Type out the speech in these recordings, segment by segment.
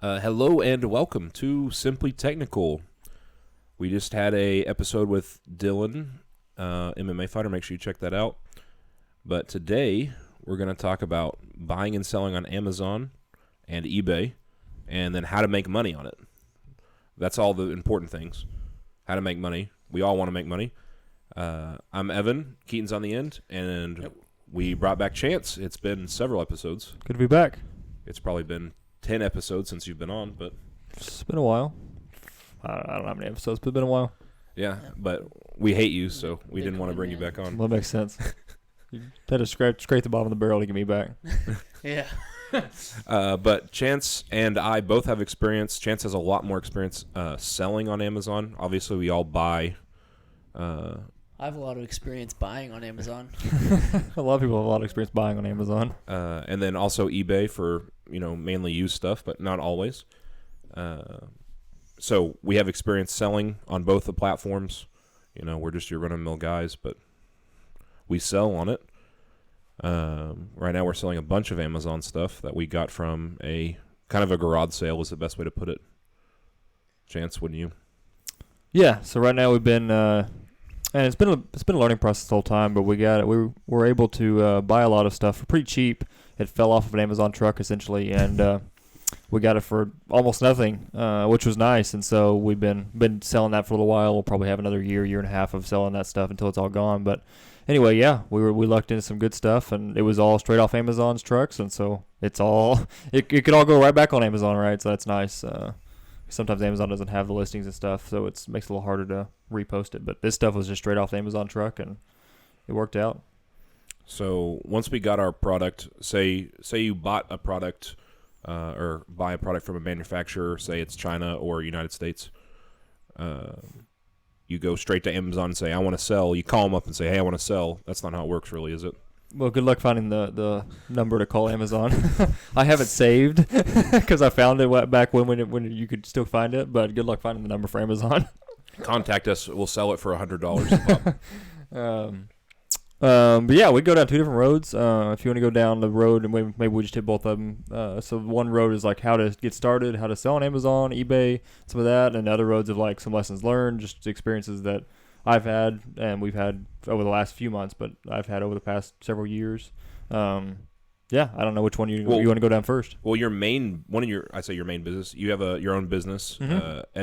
Hello and welcome to Simply Technical. We just had a episode with Dylan, MMA fighter. Make sure you check that out. But today we're going to talk about buying and selling on Amazon and eBay, and then how to make money on it. That's all the important things. How to make money. We all want to make money. I'm Evan. Keaton's on the end, and we brought back Chance. It's been several episodes. Good to be back. It's probably been 10 episodes since you've been on, but It's been a while. I don't know how many episodes, but it's been a while. yeah, but we hate you, so we didn't want to bring you back on. Well, that makes sense. You had to scrape the bottom of the barrel to get me back. Yeah. But Chance and I both have experience. Chance has a lot more experience selling on Amazon. Obviously, we all buy. I have a lot of experience buying on Amazon. A lot of people have a lot of experience buying on Amazon. And then also eBay for, mainly used stuff, but not always. So we have experience selling on both the platforms. We're just your run-of-the-mill guys, but we sell on it. Right now we're selling a bunch of Amazon stuff that we got from a kind of a garage sale is the best way to put it. Chance, wouldn't you? Yeah. So right now we've been, and it's been a learning process the whole time, but we were able to buy a lot of stuff for pretty cheap. It fell off of an Amazon truck essentially, and we got it for almost nothing, which was nice. And so we've been selling that for a little while. We'll probably have another year and a half of selling that stuff until it's all gone. But anyway, yeah, we lucked into some good stuff, and it was all straight off Amazon's trucks, and so it could all go right back on Amazon, right? So that's nice. Sometimes Amazon doesn't have the listings and stuff, so it makes it a little harder to repost it. But this stuff was just straight off the Amazon truck, and it worked out. So once we got our product, say you bought a product or buy a product from a manufacturer, say it's China or United States, you go straight to Amazon and say, I want to sell. You call them up and say, hey, I want to sell. That's not how it works really, is it? Well, good luck finding the number to call Amazon. I have it saved because I found it back when you could still find it, but good luck finding the number for Amazon. Contact us. We'll sell it for $100 a pop. But yeah, we go down two different roads. If you want to go down the road, and maybe we just hit both of them. So one road is like how to get started, how to sell on Amazon, eBay, some of that, and other roads of like some lessons learned, just experiences that I've had and we've had over the last few months, but I've had over the past several years. Yeah, I don't know which one you want to go down first. Well, your main business. You have your own business,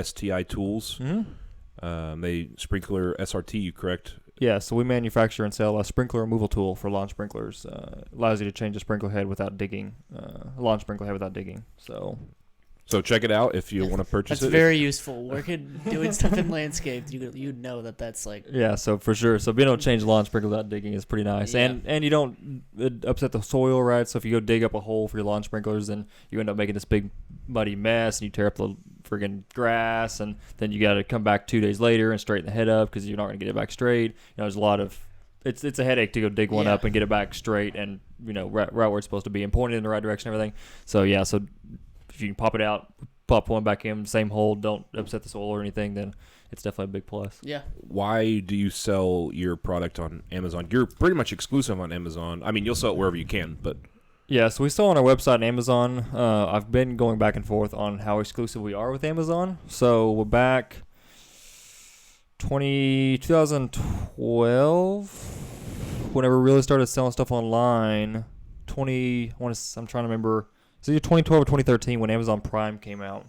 STI Tools. Mm-hmm. They sprinkler SRT, correct? Yeah, so we manufacture and sell a sprinkler removal tool for lawn sprinklers. Allows you to change a sprinkler head without digging, lawn sprinkler head without digging. So check it out if you want to purchase That's it. very useful. Working, doing stuff in landscape, you'd know that's like. Yeah, so for sure. So being able to change the lawn sprinkler without digging is pretty nice. Yeah. And you don't upset the soil, right? So if you go dig up a hole for your lawn sprinklers, then you end up making this big muddy mess, and you tear up the friggin' grass, and then you got to come back 2 days later and straighten the head up because you're not going to get it back straight. There's a lot of it's a headache to go dig one up and get it back straight and right where it's supposed to be and point it in the right direction and everything. So yeah, so if you can pop it out, pop one back in, same hole, don't upset the soil or anything, then it's definitely a big plus. Yeah. Why do you sell your product on Amazon? You're pretty much exclusive on Amazon. I mean, you'll sell it wherever you can, but... Yeah, so we sell on our website and Amazon. I've been going back and forth on how exclusive we are with Amazon. So we're back 2012, whenever we really started selling stuff online. I'm trying to remember... It's either 2012 or 2013 when Amazon Prime came out.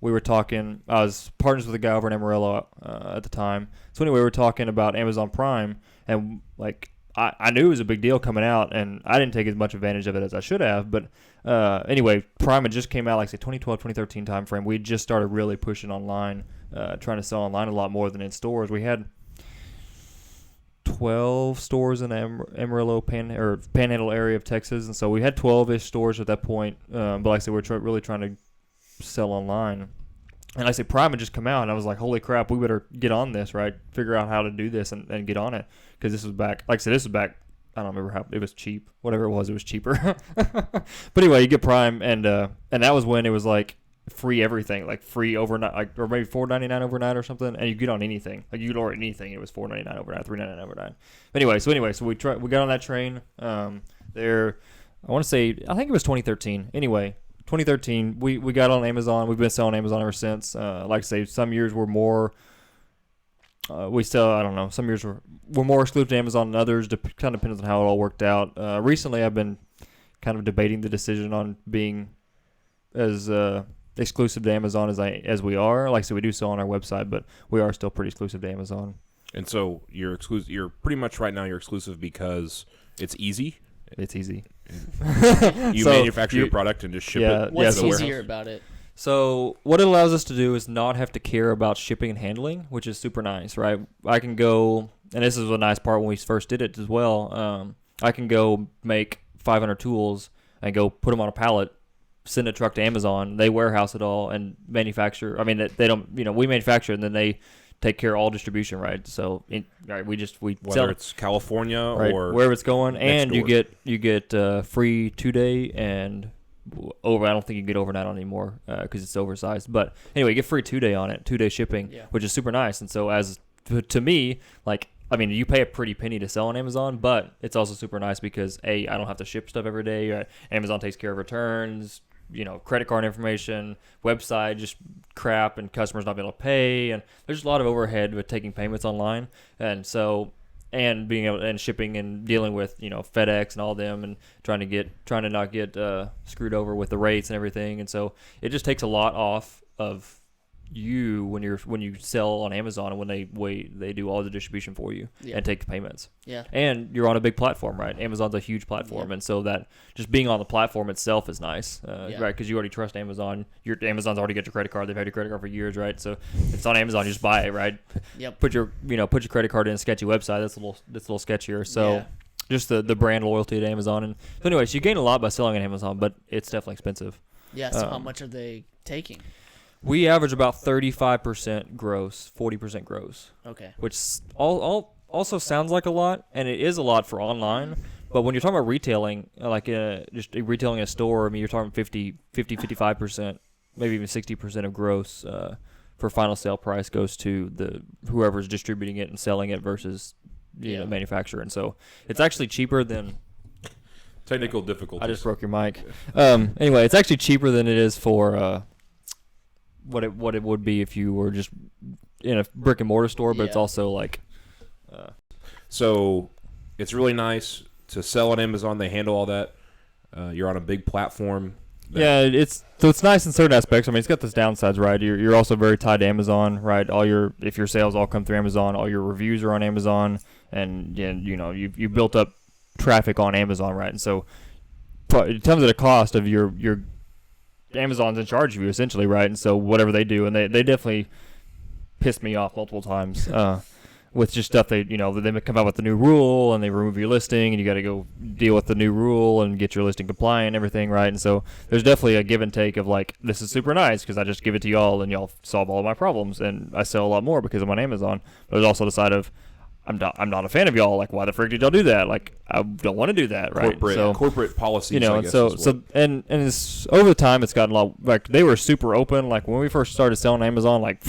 We were talking, I was partners with a guy over in Amarillo at the time. So anyway, we were talking about Amazon Prime, and like I knew it was a big deal coming out, and I didn't take as much advantage of it as I should have. But anyway, Prime had just came out, like say 2012, 2013 timeframe. We just started really pushing online, trying to sell online a lot more than in stores. We had 12 stores in the Amarillo Panhandle area of Texas, and so we had 12-ish stores at that point. But like I said, we're really trying to sell online. And like I said, Prime had just come out, and I was like, holy crap, we better get on this, right? Figure out how to do this and get on it. Because this was back, like I said, I don't remember how, it was cheap. Whatever it was cheaper. But anyway, you get Prime, and that was when it was like free everything, like free overnight, like, or maybe $4.99 overnight or something, and you get on anything. Like you could order anything, it was $4.99 overnight, $3.99 overnight. But anyway, so we got on that train. I want to say, I think it was 2013. Anyway, 2013. We got on Amazon. We've been selling Amazon ever since. Like I say, some years were more. We still, I don't know. Some years were more exclusive to Amazon than others. Kind of depends on how it all worked out. Recently, I've been kind of debating the decision on being as exclusive to Amazon as we are. Like I said, we do sell on our website, but we are still pretty exclusive to Amazon. And so you're exclusive. You're pretty much right now. You're exclusive because it's easy. It's easy. You manufacture your product and just ship it. What's to the easier warehouse. about it? So what it allows us to do is not have to care about shipping and handling, which is super nice, right? I can go, and this is a nice part when we first did it as well. I can go make 500 tools and go put them on a pallet, send a truck to Amazon. They warehouse it all and manufacture. I mean, they don't, we manufacture and then they take care of all distribution, right? So, right, we Whether sell it's California right, or wherever it's going, and door. you get free 2-day and over. I don't think you can get overnight on anymore because it's oversized. But anyway, you get free 2-day on it, 2-day shipping, which is super nice. And so to me, like, I mean, you pay a pretty penny to sell on Amazon, but it's also super nice because I don't have to ship stuff every day. Right? Amazon takes care of returns, credit card information, website, just crap, and customers not being able to pay. And there's a lot of overhead with taking payments online. And so, and being able and shipping and dealing with, FedEx and all them and trying to not get screwed over with the rates and everything. And so it just takes a lot off of you when you sell on Amazon and when they do all the distribution for you and take the payments. Yeah. And you're on a big platform, right? Amazon's a huge platform, and so that just being on the platform itself is nice, right? Because you already trust Amazon. Amazon's already got your credit card. They've had your credit card for years, right? So if it's on Amazon, you just buy it, right? Yep. Put your credit card in a sketchy website. That's a little sketchier. So just the brand loyalty to Amazon. And so anyways, you gain a lot by selling on Amazon, but it's definitely expensive. Yeah. So how much are they taking? We average about 35% gross, 40% gross. Okay. Which also sounds like a lot, and it is a lot for online. But when you're talking about retailing, like just retailing a store, I mean, you're talking 55%, maybe even 60% of gross for final sale price goes to whoever's distributing it and selling it versus manufacturer. And so it's actually cheaper than. Technical difficulties. I just broke your mic. Anyway, it's actually cheaper than it is for. What it would be if you were just in a brick and mortar store, but it's also like. So, it's really nice to sell on Amazon. They handle all that. You're on a big platform. Yeah, it's nice in certain aspects. I mean, it's got those downsides, right? You're also very tied to Amazon, right? If your sales all come through Amazon, all your reviews are on Amazon, and you built up traffic on Amazon, right? And so, in terms of the cost of your Amazon's in charge of you essentially, right? And so whatever they do, and they definitely pissed me off multiple times with just stuff they come out with the new rule and they remove your listing and you got to go deal with the new rule and get your listing compliant and everything, right? And so there's definitely a give and take of like, this is super nice because I just give it to y'all and y'all solve all of my problems and I sell a lot more because I'm on Amazon. But there's also the side of I'm not a fan of y'all. Like, why the frick did y'all do that? Like, I don't want to do that, right? Corporate policies, I guess, and it's over the time it's gotten a lot. Like, they were super open. Like when we first started selling Amazon, like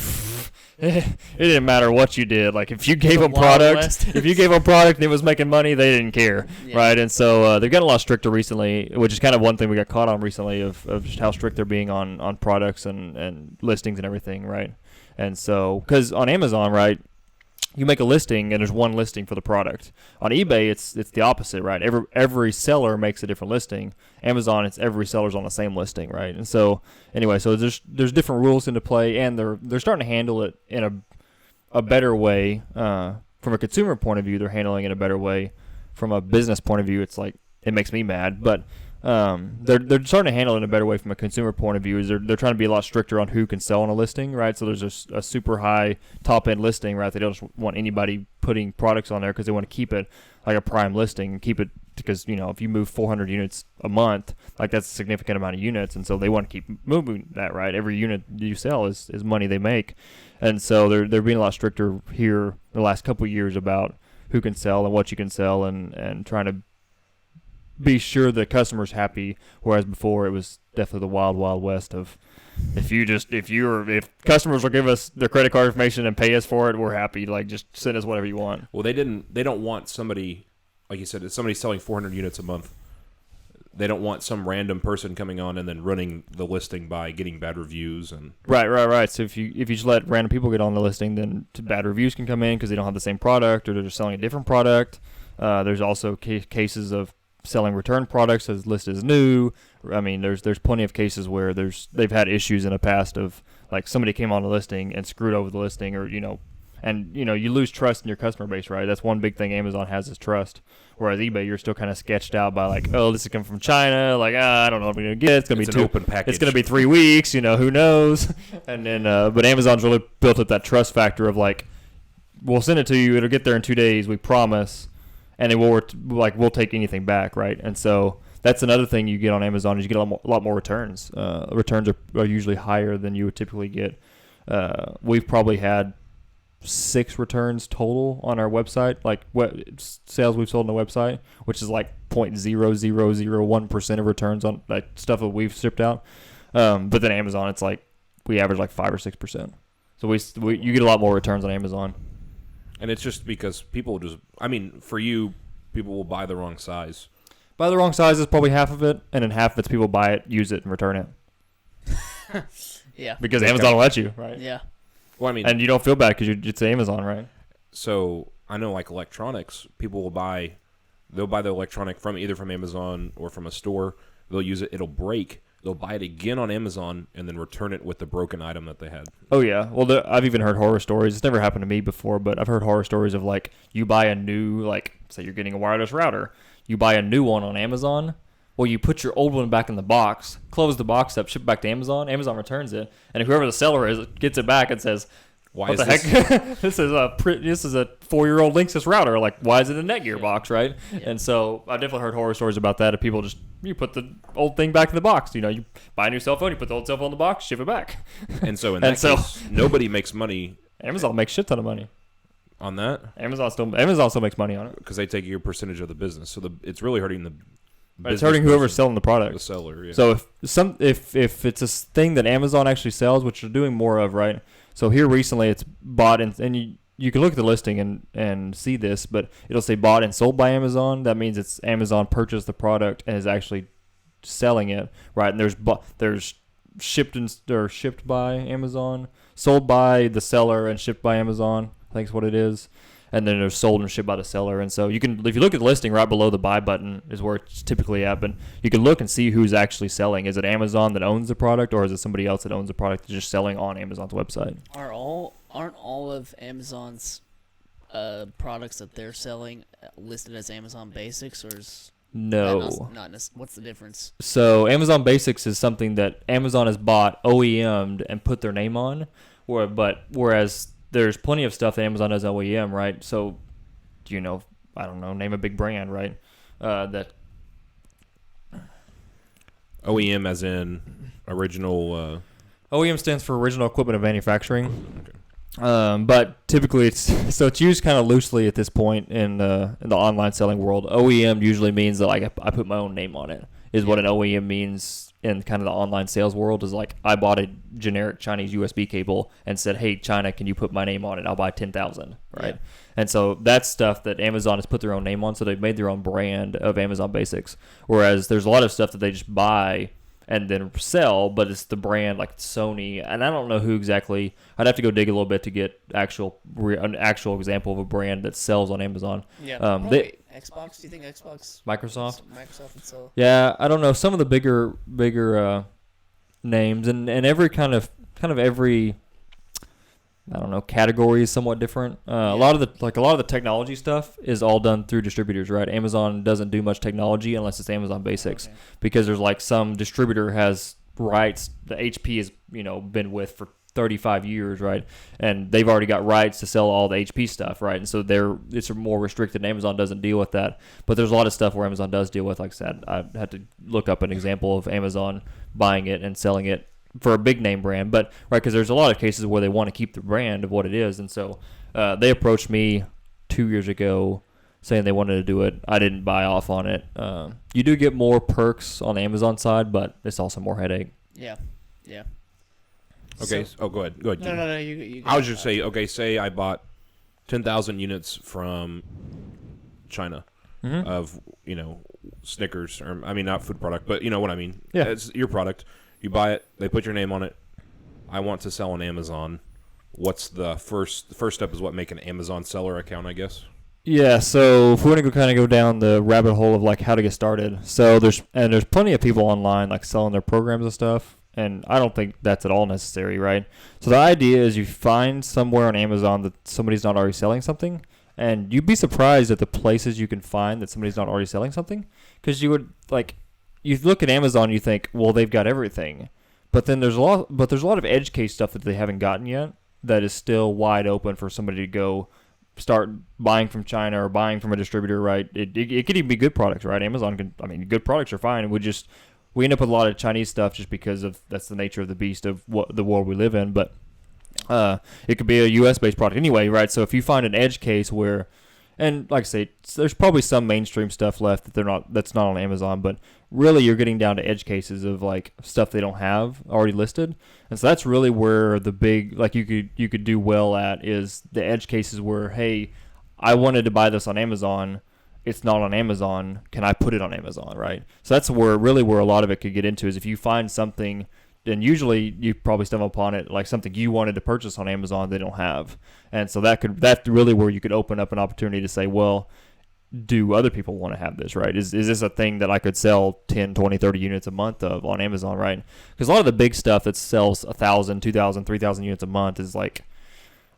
it didn't matter what you did. Like if you gave them product, and it was making money, they didn't care, right? And so they've gotten a lot stricter recently, which is kind of one thing we got caught on recently of just how strict they're being on products and listings and everything, right? And so because on Amazon, right, you make a listing and there's one listing for the product. On eBay, it's the opposite, right? Every seller makes a different listing. Amazon, it's every seller's on the same listing, right? And so anyway, so there's different rules into play, and they're starting to handle it in a better way. From a consumer point of view, they're handling it in a better way. From a business point of view, it's like it makes me mad, but they're starting to handle it in a better way from a consumer point of view. Is they're trying to be a lot stricter on who can sell on a listing, right? So there's a super high top end listing, right? They don't just want anybody putting products on there because they want to keep it like a prime listing and keep it because if you move 400 units a month, like that's a significant amount of units, and so they want to keep moving that, right? Every unit you sell is money they make, and so they're being a lot stricter here the last couple of years about who can sell and what you can sell and trying to be sure the customer's happy, whereas before it was definitely the wild, wild west of if customers will give us their credit card information and pay us for it, we're happy. Like just send us whatever you want. Well, they don't want somebody, like you said, if somebody's selling 400 units a month, they don't want some random person coming on and then running the listing by getting bad reviews and Right. So if you just let random people get on the listing, then bad reviews can come in because they don't have the same product or they're just selling a different product. There's also cases of selling return products as listed as new. I mean, there's plenty of cases where they've had issues in the past of like somebody came on the listing and screwed over the listing, or you lose trust in your customer base, right? That's one big thing Amazon has is trust. Whereas eBay, you're still kind of sketched out by like, oh, this is coming from China. Like, I don't know what I'm gonna get. It's gonna it's be an open package. It's gonna be 3 weeks. Who knows? And then, but Amazon's really built up that trust factor of like, we'll send it to you. It'll get there in 2 days. We promise. And then we'll take anything back, right? And so that's another thing you get on Amazon is you get a lot more returns. Returns are usually higher than you would typically get. We've probably had 6 returns total on our website, like sales we've sold on the website, which is like 0.0001% of returns on like stuff that we've shipped out. But then Amazon, it's like we average like 5 or 6%. So you get a lot more returns on Amazon. And it's just because people for you, people will buy the wrong size. Buy the wrong size is probably half of it, and then half of it's people buy it, use it, and return it. Yeah. Because Amazon will let you, right? Yeah. Well, I mean, and you don't feel bad because it's Amazon, right? So I know, like electronics, people will buy the electronic from Amazon or from a store. They'll use it. It'll break. They'll buy it again on Amazon and then return it with the broken item that they had. Oh yeah. Well, I've even heard horror stories. It's never happened to me before, but I've heard horror stories of like you buy a new, like say you're getting a wireless router, you buy a new one on Amazon. Well, you put your old one back in the box, close the box up, ship it back to Amazon. Amazon returns it, and whoever the seller is gets it back and says, "What the heck? This is a 4-year-old Linksys router. Like, why is it in a Netgear box, right?" Yeah. And so I definitely heard horror stories about that. Of people you put the old thing back in the box. You buy a new cell phone, you put the old cell phone in the box, ship it back. And so in that case, nobody makes money. Amazon makes a shit ton of money on that. Amazon still makes money on it because they take your percentage of the business. So it's really hurting the. It's hurting whoever's selling the product. The seller, yeah. So if it's a thing that Amazon actually sells, which they're doing more of, right? So here recently it's bought and you can look at the listing and see this, but it'll say bought and sold by Amazon. That means it's Amazon purchased the product and is actually selling it, right? And there's shipped by Amazon, sold by the seller and shipped by Amazon, I think is what it is. And then they're sold and shipped by the seller. And so if you look at the listing right below the buy button is where it's typically at, but you can look and see who's actually selling. Is it Amazon that owns the product, or is it somebody else that owns the product that's just selling on Amazon's website? Aren't all of Amazon's products that they're selling listed as Amazon Basics, or is no? What's the difference? So Amazon Basics is something that Amazon has bought, OEM'd, and put their name on, whereas there's plenty of stuff that Amazon does OEM, right? So, I don't know, name a big brand, right? That OEM as in original. OEM stands for Original Equipment of Manufacturing. Okay. But typically it's used kind of loosely at this point in the online selling world. OEM usually means that like I put my own name on it. Is what an OEM means in kind of the online sales world. Is like I bought a generic Chinese USB cable and said, "Hey, China, can you put my name on it? I'll buy 10,000." Right? Yeah. And so that's stuff that Amazon has put their own name on. So they've made their own brand of Amazon Basics. Whereas there's a lot of stuff that they just buy and then sell, but it's the brand like Sony, and I don't know who exactly. I'd have to go dig a little bit to get an actual example of a brand that sells on Amazon. Yeah, Xbox. Do you think Xbox? Microsoft would sell. Yeah, I don't know. Some of the bigger names and every kind of every I don't know category is somewhat different. A lot of the technology stuff is all done through distributors, right? Amazon doesn't do much technology unless it's Amazon Basics, because there's like some distributor has rights. The HP has been with for 35 years, right? And they've already got rights to sell all the HP stuff, right? And so it's more restricted. Amazon doesn't deal with that. But there's a lot of stuff where Amazon does deal with. Like I said, I had to look up an example of Amazon buying it and selling it for a big name brand. But right, because there's a lot of cases where they want to keep the brand of what it is. And so they approached me 2 years ago saying they wanted to do it. I didn't buy off on it. You do get more perks on the Amazon side, but it's also more headache. Yeah. Okay. Go ahead. Go ahead. No. You I was just say, okay, say I bought 10,000 units from China of Snickers, or I mean not food product, but you know what I mean. Yeah. It's your product. You buy it. They put your name on it. I want to sell on Amazon. What's the first step? Is what, make an Amazon seller account, I guess. Yeah, so if we're gonna go down the rabbit hole of like how to get started, so there's plenty of people online like selling their programs and stuff, and I don't think that's at all necessary, right? So the idea is you find somewhere on Amazon that somebody's not already selling something, and you'd be surprised at the places you can find that somebody's not already selling something, because you look at Amazon, you think, well, they've got everything, but then there's a lot of edge case stuff that they haven't gotten yet that is still wide open for somebody to go start buying from China or buying from a distributor, right? It could even be good products, right? Good products are fine. We end up with a lot of Chinese stuff just because of that's the nature of the beast of what the world we live in. But it could be a U.S. based product anyway, right? So if you find an edge case where, and like I say, there's probably some mainstream stuff left that's not on Amazon, but really you're getting down to edge cases of like stuff they don't have already listed. And so that's really where the big, like you could do well at, is the edge cases where, hey, I wanted to buy this on Amazon. It's not on Amazon. Can I put it on Amazon, right? So that's where a lot of it could get into, is if you find something, then usually you probably stumble upon it, like something you wanted to purchase on Amazon they don't have. And so that's really where you could open up an opportunity to say, well, do other people want to have this, right? Is this a thing that I could sell 10, 20, 30 units a month of on Amazon, right? Because a lot of the big stuff that sells 1,000, 2,000, 3,000 units a month is like,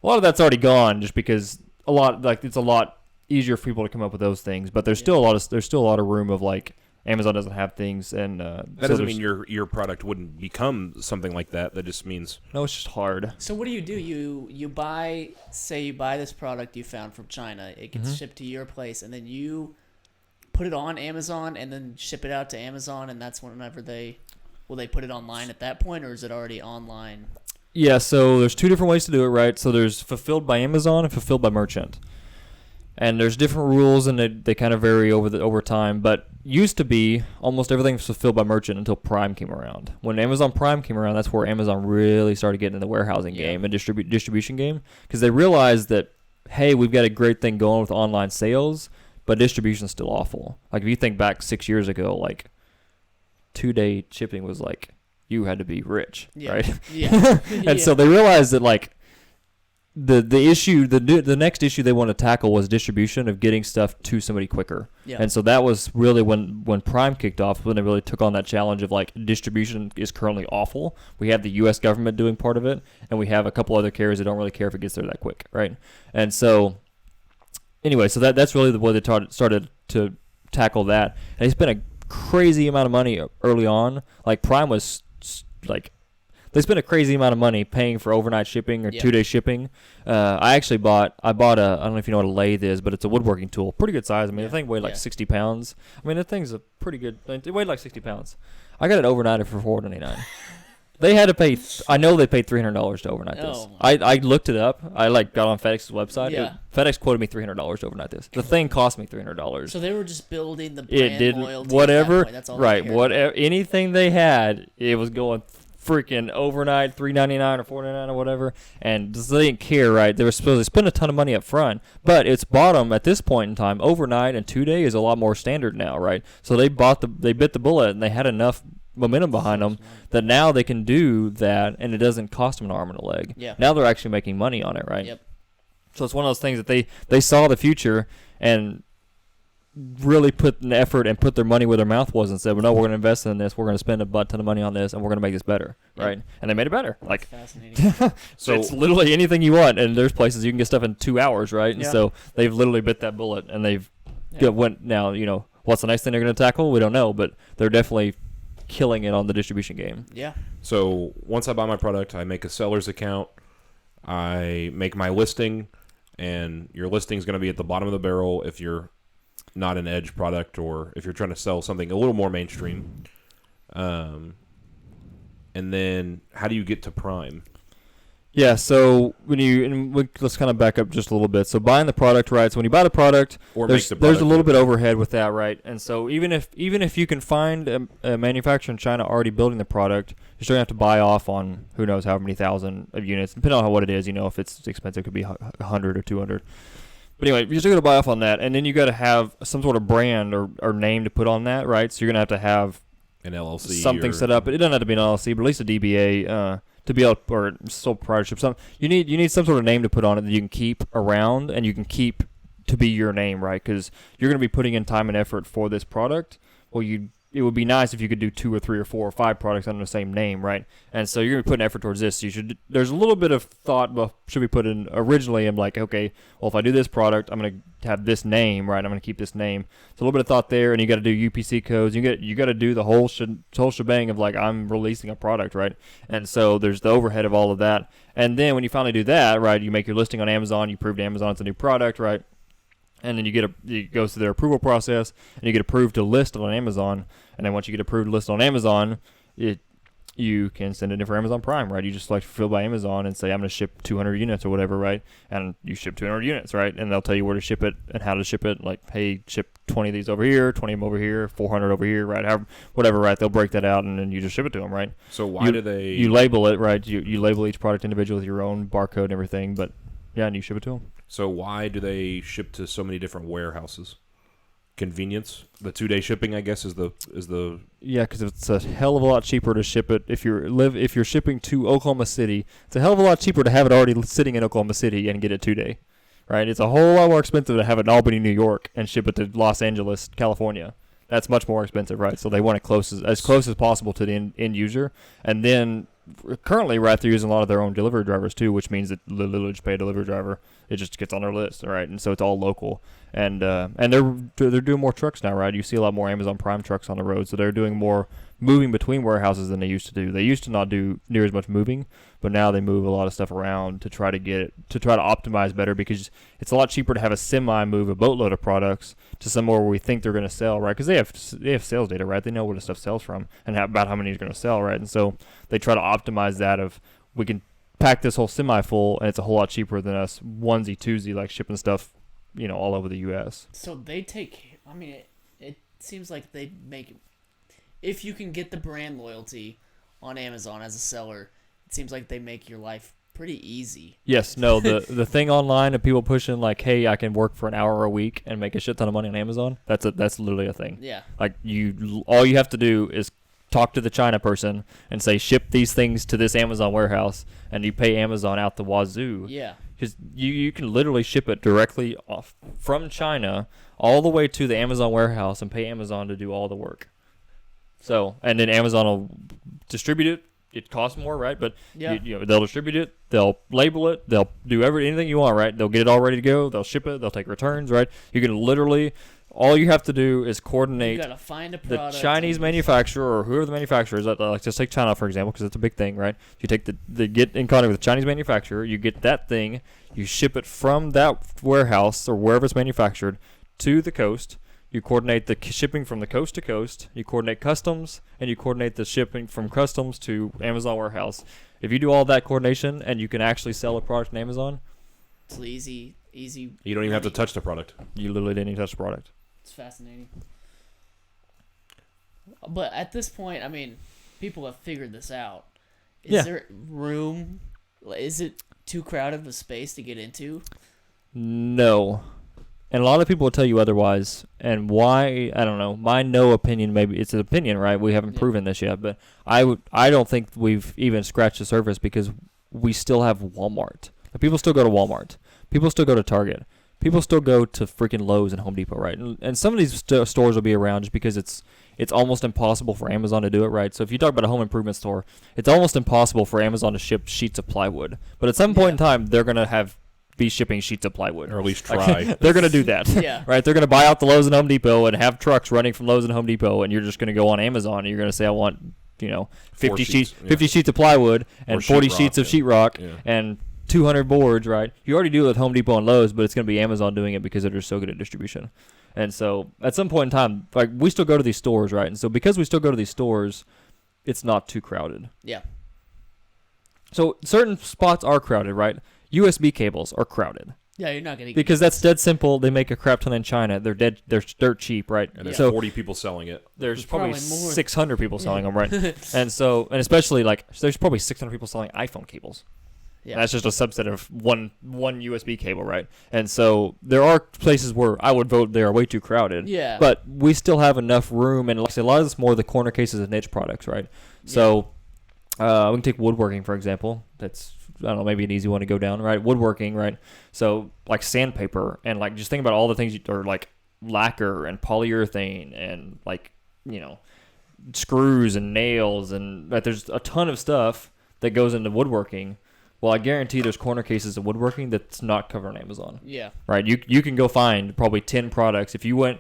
a lot of that's already gone just because it's a lot easier for people to come up with those things. But there's still a lot of room of like, Amazon doesn't have things, and that doesn't mean your product wouldn't become something like that. That just means no, it's just hard. So what do? You buy this product you found from China. It gets shipped to your place, and then you put it on Amazon, and then ship it out to Amazon, and that's whenever they put it online at that point, or is it already online? Yeah, so there's two different ways to do it, right? So there's fulfilled by Amazon and fulfilled by merchant. And there's different rules, and they kind of vary over time. But used to be almost everything was fulfilled by merchant until Prime came around. When Amazon Prime came around, that's where Amazon really started getting in the warehousing game and distribution game, because they realized that, hey, we've got a great thing going with online sales, but distribution's still awful. Like if you think back 6 years ago, like 2-day shipping was like you had to be rich, right? Yeah. And so they realized that like. The next issue they want to tackle was distribution, of getting stuff to somebody quicker. Yeah. And so that was really when Prime kicked off, when they really took on that challenge of like, distribution is currently awful. We have the U.S. government doing part of it, and we have a couple other carriers that don't really care if it gets there that quick, right? And so anyway, so that's really the way they started to tackle that. And they spent a crazy amount of money early on. Like Prime was like, they spent a crazy amount of money paying for overnight shipping or 2-day shipping. I bought I don't know if you know what a lathe is, but it's a woodworking tool. Pretty good size. I mean, the thing weighed like 60 pounds. I mean, the thing's a pretty good. It weighed like 60 pounds. I got it overnighted for $4.99. They had to pay. I know they paid $300 to overnight this. I looked it up. I got on FedEx's website. Yeah. FedEx quoted me $300 to overnight this. The thing cost me $300. So they were just building the brand It didn't. loyalty. Whatever. At that point. That's all right. they cared Whatever. about. Anything they had, it was going freaking overnight, $3.99 or $4.99 or whatever, and they didn't care, right? They were supposed to spend a ton of money up front, but its bottom at this point in time, overnight and 2-day is a lot more standard now, right? So they bit the bullet, and they had enough momentum behind them that now they can do that, and it doesn't cost them an arm and a leg. Yeah. Now they're actually making money on it, right? Yep. So it's one of those things that they saw the future and really put an effort and put their money where their mouth was and said, well, no, we're going to invest in this. We're going to spend a butt ton of money on this, and we're going to make this better, right? And they made it better. That's like fascinating. so it's literally anything you want, and there's places you can get stuff in 2 hours, right? And Yeah. so they've literally bit that bullet, and they've went now. What's the next thing they're going to tackle? We don't know, but they're definitely killing it on the distribution game. Yeah. So once I buy my product, I make a seller's account. I make my listing, and your listing is going to be at the bottom of the barrel if you're not an edge product, or if you're trying to sell something a little more mainstream. And then how do you get to Prime? Yeah, so let's kind of back up just a little bit. So buying the product, right? So when you buy the product, Or there's make the product a little bit overhead with that, right? And so even if you can find a manufacturer in China already building the product, you're still going to have to buy off on who knows how many thousand of units, depending on what it is. If it's expensive, it could be 100 or 200. But anyway, you're still going to buy off on that, and then you got to have some sort of brand or name to put on that, right? So you're going to have An LLC. something set up. It doesn't have to be an LLC, but at least a DBA to be able, or sole proprietorship. You need some sort of name to put on it that you can keep around and you can keep to be your name, right? Because you're going to be putting in time and effort for this product. Well, it would be nice if you could do 2 or 3 or 4 or 5 products under the same name, right? And so you're going to be putting effort towards this. There's a little bit of thought, well, should we put in originally? I'm like, okay, well, if I do this product, I'm going to have this name, right? I'm going to keep this name. It's a little bit of thought there, and you got to do UPC codes. You got to do the whole shebang of like, I'm releasing a product, right? And so there's the overhead of all of that. And then when you finally do that, right, you make your listing on Amazon, you prove to Amazon it's a new product, right? And then it goes through their approval process, and you get approved to list it on Amazon. And then once you get approved to list on Amazon, you can send it in for Amazon Prime, right? You just select fulfilled by Amazon and say, I'm going to ship 200 units or whatever, right? And you ship 200 units, right? And they'll tell you where to ship it and how to ship it. Like, hey, ship 20 of these over here, 20 of them over here, 400 over here, right? However, whatever, right? They'll break that out, and then you just ship it to them, right? So why do they... You label it, right? You label each product individually with your own barcode and everything, but yeah, and you ship it to them. So why do they ship to so many different warehouses? Convenience. The 2-day shipping, I guess, is the. Yeah, because it's a hell of a lot cheaper to ship it if you're shipping to Oklahoma City. It's a hell of a lot cheaper to have it already sitting in Oklahoma City and get it 2-day, right? It's a whole lot more expensive to have it in Albany, New York, and ship it to Los Angeles, California. That's much more expensive, right? So they want it as close as possible to the end user, and then. Currently, right, they're using a lot of their own delivery drivers too, which means that they literally just pay a delivery driver. It just gets on their list, right? And so it's all local. And they're doing more trucks now, right? You see a lot more Amazon Prime trucks on the road, so they're doing more moving between warehouses than they used to do. They used to not do near as much moving, but now they move a lot of stuff around to try to optimize better, because it's a lot cheaper to have a semi move a boatload of products to somewhere where we think they're going to sell, right? Because they have sales data, right? They know where the stuff sells from and about how many is going to sell, right? And so they try to optimize that of, we can pack this whole semi full and it's a whole lot cheaper than us onesie twosie like shipping stuff, all over the U.S. So they take. I mean, it seems like they make. If you can get the brand loyalty on Amazon as a seller, it seems like they make your life pretty easy. Yes, no, the thing online of people pushing like, hey, I can work for an hour a week and make a shit ton of money on Amazon. That's literally a thing. Yeah. Like all you have to do is talk to the China person and say, ship these things to this Amazon warehouse, and you pay Amazon out the wazoo. Yeah. Because you can literally ship it directly off from China all the way to the Amazon warehouse and pay Amazon to do all the work. So, and then Amazon will distribute it. It costs more, right? But yeah. They'll distribute it. They'll label it. They'll do anything you want, right? They'll get it all ready to go. They'll ship it. They'll take returns, right? You can literally, all you have to do is coordinate. You gotta find a the product. Chinese manufacturer or whoever the manufacturer is. Like just take China for example, because it's a big thing, right? You take get in contact with the Chinese manufacturer. You get that thing. You ship it from that warehouse or wherever it's manufactured to the coast. You coordinate the shipping from the coast to coast. You coordinate customs, and you coordinate the shipping from customs to Amazon warehouse. If you do all that coordination and you can actually sell a product on Amazon, it's easy. You don't even have to touch the product. You literally didn't even touch the product. It's fascinating. But at this point, I mean, people have figured this out. Is there room? Is it too crowded of a space to get into? No. And a lot of people will tell you otherwise. And why, I don't know. My no opinion, maybe it's an opinion, right? We haven't proven this yet. But I don't think we've even scratched the surface, because we still have Walmart. People still go to Walmart. People still go to Target. People still go to freaking Lowe's and Home Depot, right? And some of these stores will be around just because it's almost impossible for Amazon to do it, right? So if you talk about a home improvement store, it's almost impossible for Amazon to ship sheets of plywood. But at some point in time, they're going to be shipping sheets of plywood. Or at least try. They're going to do that. Yeah. Right? They're going to buy out the Lowe's and Home Depot and have trucks running from Lowe's and Home Depot, and you're just going to go on Amazon and you're going to say, I want, 50 sheets of plywood and 40 sheets of sheetrock and 200 boards, right? You already do it with Home Depot and Lowe's, but it's going to be Amazon doing it because they're just so good at distribution. And so at some point in time, like, we still go to these stores, right? And so because we still go to these stores, it's not too crowded. Yeah. So certain spots are crowded, right? USB cables are crowded. Yeah, you're not going to because that's dead simple. They make a crap ton in China. They're dirt cheap, right? And there's so 40 people selling it. There's probably more. 600 people selling them, right? And especially there's probably 600 people selling iPhone cables. Yeah. That's just a subset of one USB cable, right? And so there are places where I would vote they are way too crowded. Yeah. But we still have enough room, and like I say, a lot of it's more the corner cases of niche products, right? So we can take woodworking, for example. That's, I don't know, maybe an easy one to go down, right? Woodworking, right? So like sandpaper, and like just think about all the things, or like lacquer and polyurethane and like, you know, screws and nails, and like there's a ton of stuff that goes into woodworking. Well, I guarantee there's corner cases of woodworking that's not covered on Amazon. Yeah. Right? You can go find probably 10 products. If you went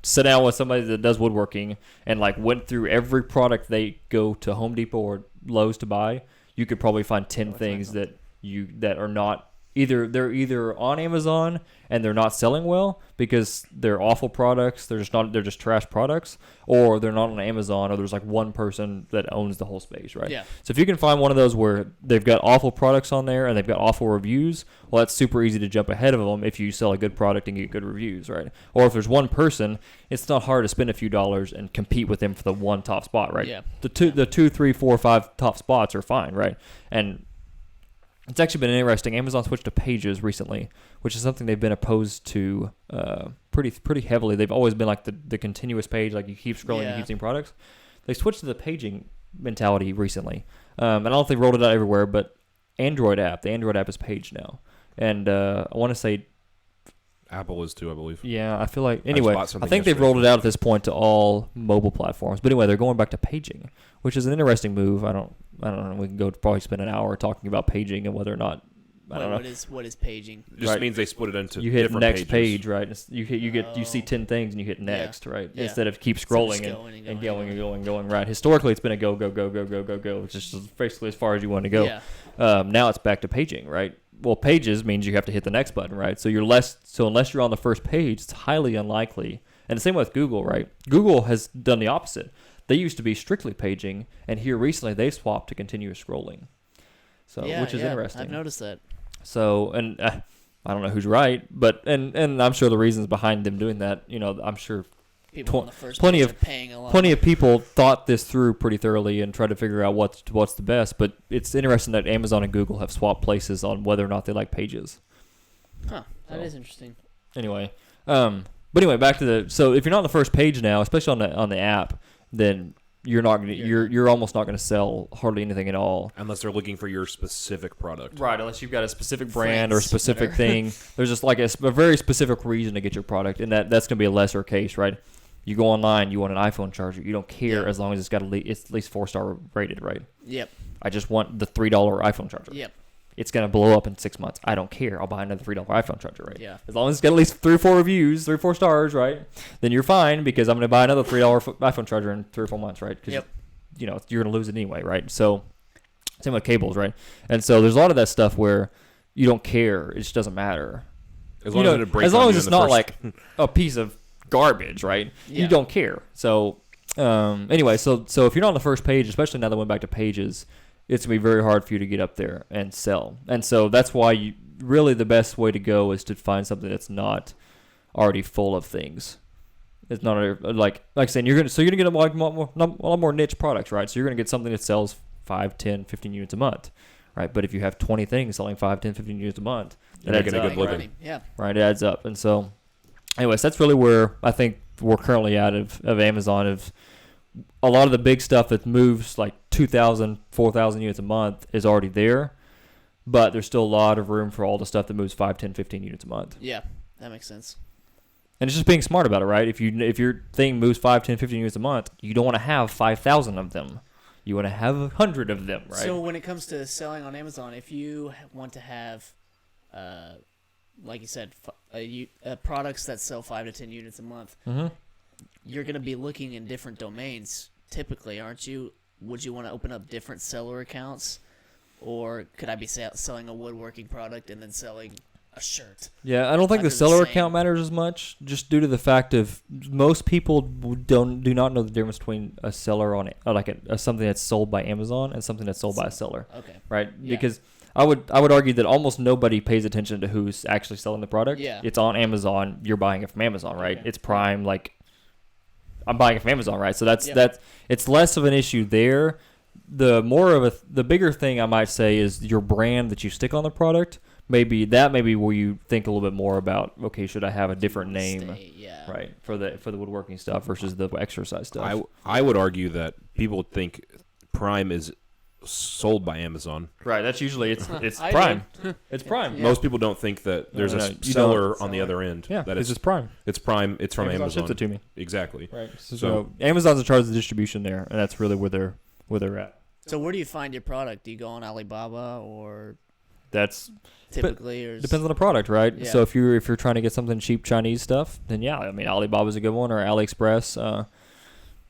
sit down with somebody that does woodworking and like went through every product they go to Home Depot or Lowe's to buy, you could probably find 10 things that are not they're either on Amazon and they're not selling well because they're awful products, they're just trash products, or they're not on Amazon, or there's like one person that owns the whole space, right? Yeah. So if you can find one of those where they've got awful products on there and they've got awful reviews, well, that's super easy to jump ahead of them if you sell a good product and get good reviews, right? Or if there's one person, it's not hard to spend a few dollars and compete with them for the one top spot, right? Yeah. The two, 3, 4, 5 top spots are fine, right? And it's actually been interesting. Amazon switched to Pages recently, which is something they've been opposed to pretty heavily. They've always been like the continuous page, like you keep scrolling, you keep seeing products. They switched to the paging mentality recently. I don't know if they've rolled it out everywhere, but the Android app is Page now. And I want to say, Apple is too, I believe. yeah, I feel like, anyway, bought I something think they've yesterday. rolled it out at this point to all mobile platforms. But anyway, they're going back to paging, which is an interesting move. I don't know. We can go probably spend an hour talking about paging and whether or not, I don't know. What is paging? It just Right. means they split it into You hit different next pages. page, right? You see 10 things and you hit next, right? Yeah. Instead of keep Instead of scrolling just and going and going, right? Historically, it's been a go, which is just basically as far as you want to go. Yeah. Now it's back to paging, right? Well, pages means you have to hit the next button, right? So unless you're on the first page, it's highly unlikely. And the same with Google, right? Google has done the opposite. They used to be strictly paging, and here recently they've swapped to continuous scrolling. So, which is interesting. I've noticed that. So, and I don't know who's right, but and I'm sure the reasons behind them doing that, you know, I'm sure People on the first plenty page of- are paying a lot. plenty of people thought this through pretty thoroughly and tried to figure out what's the best. But it's interesting that Amazon and Google have swapped places on whether or not they like pages. Huh. That So. is interesting. Anyway, but anyway, back to so if you're not on the first page now, especially on the app, then you're not gonna you're almost not gonna sell hardly anything at all. Unless they're looking for your specific product. Right, unless you've got a specific brand or a Friends, specific whatever. thing. There's just like a very specific reason to get your product, and that's going to be a lesser case, right? You go online, you want an iPhone charger. You don't care Yeah. as long as it's got it's at least 4-star rated, right? Yep. I just want the $3 iPhone charger. Yep. It's going to blow up in 6 months. I don't care. I'll buy another $3 iPhone charger, right? Yeah. As long as it's got at least 3 or 4 reviews, 3 or 4 stars, right? Then you're fine because I'm going to buy another $3 iPhone charger in 3 or 4 months, right? Because Yep. you know, you're going to lose it anyway, right? So, same with cables, right? And so there's a lot of that stuff where you don't care. It just doesn't matter. As long as it breaks as long on as you it's in the not first- like a piece of garbage, right? Yeah. You don't care. So, anyway, so if you're not on the first page, especially now that went back to pages, it's going to be very hard for you to get up there and sell. And so that's why really the best way to go is to find something that's not already full of things. It's not like saying you're gonna get a lot more niche products, right? So you're gonna get something that sells 5, 10, 15 units a month, right? But if you have 20 things selling 5, 10, 15 units a month, You're it making adds a up, good living. Money. Yeah. right? It adds up, and so, anyways, that's really where I think we're currently at of Amazon. Of a lot of the big stuff that moves like 2,000, 4,000 units a month is already there, but there's still a lot of room for all the stuff that moves 5, 10, 15 units a month. Yeah. That makes sense. And it's just being smart about it, right? If your thing moves 5, 10, 15 units a month, you don't want to have 5,000 of them. You want to have 100 of them, right? So when it comes to selling on Amazon, if you want to have, like you said, products that sell 5 to 10 units a month, mm-hmm. you're going to be looking in different domains typically, aren't you? Would you want to open up different seller accounts? Or could I be selling a woodworking product and then selling a shirt? Yeah, I don't think Under the the seller same- account matters as much, just due to the fact of most people do not know the difference between a seller on something that's sold by Amazon and something that's sold by a seller, Okay. right? Yeah. Because I would argue that almost nobody pays attention to who's actually selling the product. Yeah. It's on Amazon. You're buying it from Amazon, right? Okay. It's Prime. Like I'm buying it from Amazon, right? So Yeah. that's it's less of an issue there. the bigger thing I might say is your brand that you stick on the product. Maybe where you think a little bit more about, okay, should I have a different name, Yeah. right, for the woodworking stuff versus the exercise stuff. I would argue that people think Prime is sold by Amazon. Right, that's usually it's I Prime. It's Prime. Yeah. Most people don't think that there's No, a you seller don't. on the other end. Yeah, that it's just Prime. it's Prime. It's from Amazon. ships it to me. Exactly. Right. So, So- Amazon's in charge of the distribution there, and that's really where they're at. So where do you find your product? Do you go on Alibaba or That's typically, or depends on the product, right? Yeah. So if you're trying to get something cheap Chinese stuff, then yeah, I mean Alibaba's a good one, or AliExpress,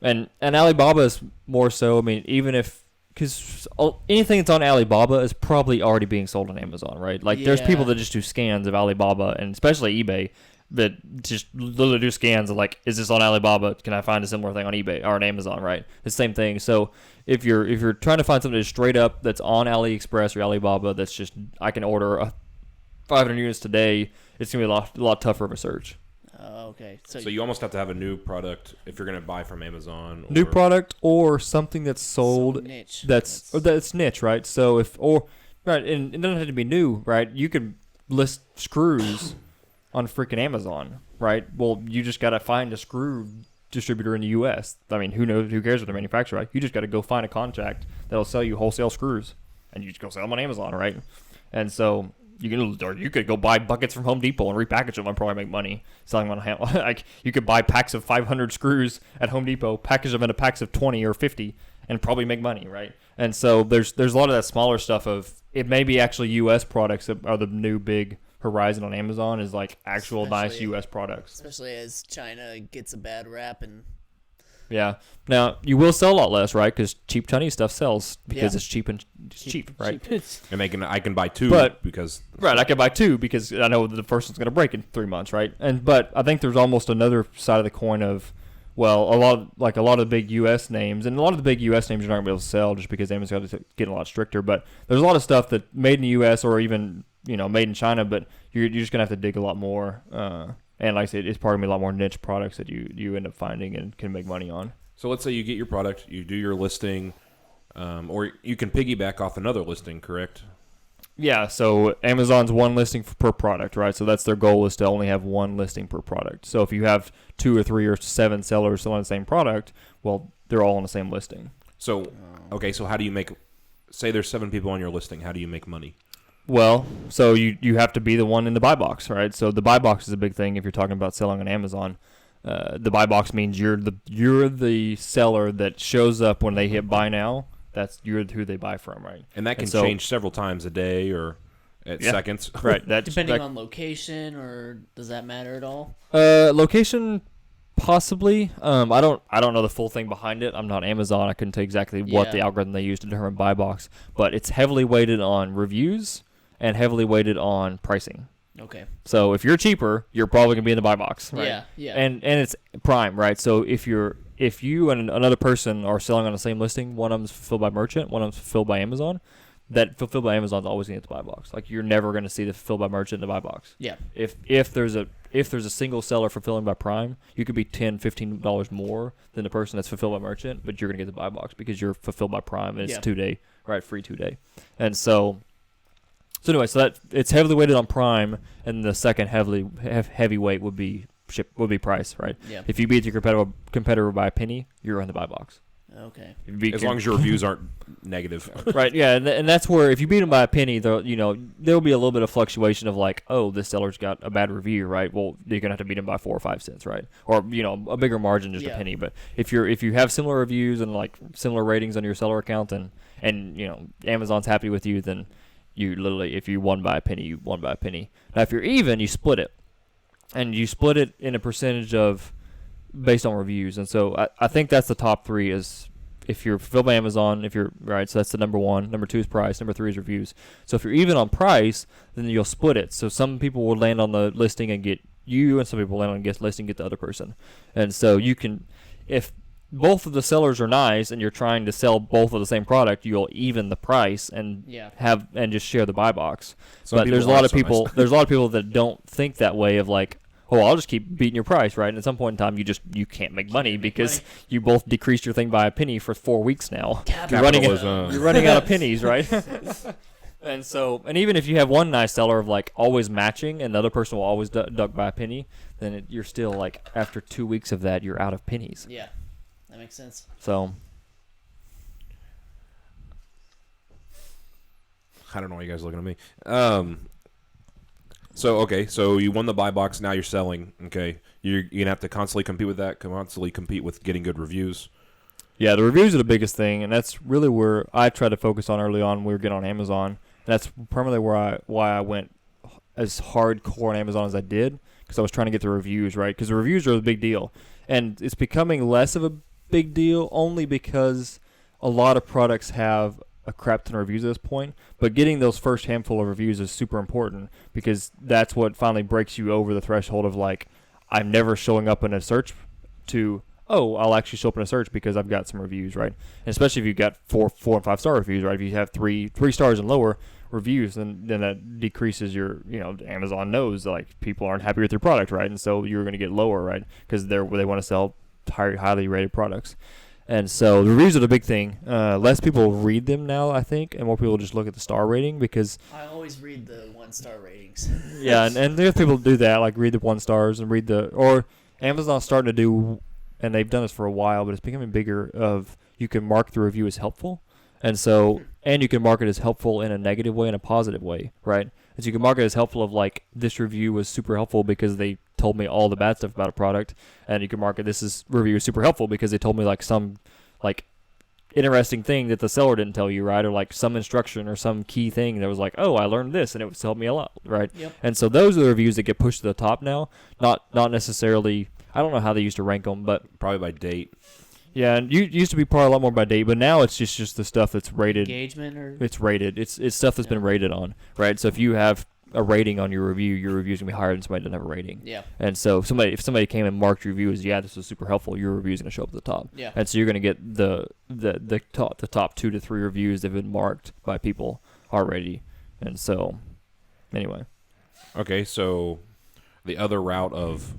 and Alibaba is more so. I mean, even if because anything that's on Alibaba is probably already being sold on Amazon, right? Like there's people Yeah. that just do scans of Alibaba and especially eBay that just literally do scans of like, is this on Alibaba? Can I find a similar thing on eBay or on Amazon, right? The same thing. So if you're trying to find something that's straight up that's on AliExpress or Alibaba that's just I can order 500 units today, it's gonna be a lot tougher of a search. okay. So you almost have to have a new product if you're going to buy from Amazon. New or- product or something that's sold So niche. that's niche, right? So and it doesn't have to be new, right? You could list screws on freaking Amazon, right? Well, you just gotta find a screw distributor in the U.S. I mean, who knows? Who cares what the manufacturer? Right? You just gotta go find a contact that'll sell you wholesale screws, and you just go sell them on Amazon, right? And so you could go buy buckets from Home Depot and repackage them and probably make money selling them on like you could buy packs of 500 screws at Home Depot, package them into packs of 20 or 50, and probably make money, right? And so there's a lot of that smaller stuff of it may be actually U.S. products that are the new big horizon on Amazon is like actual nice Especially- U.S. products. Especially as China gets a bad rap and Yeah. Now you will sell a lot less, right? Because cheap Chinese stuff sells because Yeah. it's cheap and it's cheap, right? And I can buy two But- because Right, I can buy two because I know the first one's going to break in 3 months, right? But I think there's almost another side of the coin of, well, a lot of the big U.S. names, and a lot of the big U.S. names you're not going to be able to sell just because Amazon's getting a lot stricter. But there's a lot of stuff that made in the U.S. or even made in China, but you're just going to have to dig a lot more. And like I said, it's probably going to be a lot more niche products that you end up finding and can make money on. So let's say you get your product, you do your listing, or you can piggyback off another listing, correct? Yeah, so Amazon's one listing per product, right? So that's their goal is to only have one listing per product. So if you have 2 or 3 or 7 sellers selling the same product, well, they're all on the same listing. So, okay, so how do you make, say there's 7 people on your listing, how do you make money? Well, so you have to be the one in the buy box, right? So the buy box is a big thing if you're talking about selling on Amazon. The buy box means you're the seller that shows up when they hit buy now. You're who they buy from, right? And that can so- change several times a day or at Yeah. seconds. Right. depending on location, or does that matter at all? Location, possibly. I don't know the full thing behind it. I'm not Amazon. I couldn't tell you exactly what Yeah. the algorithm they use to determine buy box, but it's heavily weighted on reviews and heavily weighted on pricing. Okay. So if you're cheaper, you're probably gonna be in the buy box, right? Yeah. Yeah. And it's Prime, right? So if you and another person are selling on the same listing, one of them's fulfilled by merchant, one of them's fulfilled by Amazon. That fulfilled by Amazon is always gonna get the buy box. Like you're never gonna see the fulfilled by merchant in the buy box. yeah. If there's a single seller fulfilling by Prime, you could be $10-15 more than the person that's fulfilled by merchant, but you're gonna get the buy box because you're fulfilled by Prime and it's Yeah. 2-day, right? Free 2-day, and so anyway, so that it's heavily weighted on Prime, and the second heavyweight would be price, right? Yeah. If you beat your competitor by a penny, you're in the buy box. Okay. If you beat As long as your reviews aren't negative. right, yeah, and that's where if you beat them by a penny, there'll be a little bit of fluctuation of like, oh, this seller's got a bad review, right? Well, you're gonna have to beat them by 4 or 5 cents, right? Or a bigger margin, just a Yeah. penny. But if you have similar reviews and like similar ratings on your seller account, and Amazon's happy with you, then you literally, if you won by a penny, you won by a penny. Now, if you're even, you split it, and you split it in a percentage of based on reviews. And so I think that's the top 3 is if you're fulfilled by Amazon, if you're right, so that's the number 1. Number 2 is price. Number 3 is reviews. So if you're even on price, then you'll split it. So some people will land on the listing and get you, and some people land on the listing and get the other person. And so you can, if both of the sellers are nice and you're trying to sell both of the same product, you'll even the price and Yeah. just share the buy box. Some But people there's a lot aren't of so nice. people there's a lot of people that don't think that way of like, oh, I'll just keep beating your price, right? And at some point in time, you can't make money because you both decreased your thing by a penny for 4 weeks now. You're running out of pennies, right? And even if you have one nice seller of like always matching and the other person will always duck by a penny, then you're still like after 2 weeks of that, you're out of pennies. Yeah, that makes sense. So I don't know why you guys are looking at me. So you won the buy box. Now you're selling. Okay, you're gonna have to constantly compete with that. Constantly compete with getting good reviews. yeah, the reviews are the biggest thing, and that's really where I tried to focus on early on. When we were getting on Amazon. That's primarily why I went as hardcore on Amazon as I did, because I was trying to get the reviews, right? Because the reviews are a big deal. And it's becoming less of a big deal only because a lot of products have a crap ton of reviews at this point. But getting those first handful of reviews is super important because that's what finally breaks you over the threshold of like, I'm never showing up in a search to, oh, I'll actually show up in a search because I've got some reviews, right? And especially if you've got 4 and 5 star reviews, right? If you have three stars and lower reviews, then that decreases your, Amazon knows like people aren't happy with your product, right? And so you're going to get lower, right? Because they want to sell highly rated products. And so the reviews are the big thing. Less people read them now, I think, and more people just look at the star rating because I always read the 1-star ratings. yeah, and there's people do that, like read the 1 stars and or Amazon's starting to do, and they've done this for a while, but it's becoming bigger of you can mark the review as helpful. And so, and you can mark it as helpful in a negative way and a positive way, right? And so you can mark it as helpful of like, this review was super helpful because they told me all the bad stuff about a product. And you can mark it, review is super helpful because they told me like some like interesting thing that the seller didn't tell you, right? Or like some instruction or some key thing that was like, oh, I learned this and it was helped me a lot, right? Yep. And so those are the reviews that get pushed to the top now. Not necessarily, I don't know how they used to rank them, but Probably by date. yeah, and you used to be probably a lot more by date, but now it's just the stuff that's rated. Engagement or It's rated. It's stuff that's been rated on, right? So if you have a rating on your review's gonna be higher than somebody that doesn't have a rating. yeah. And so if somebody came and marked your review as, yeah, this was super helpful, your review's gonna show up at the top. Yeah. And so you're gonna get the top 2 to 3 reviews that have been marked by people already. And so, anyway. Okay, so the other route of,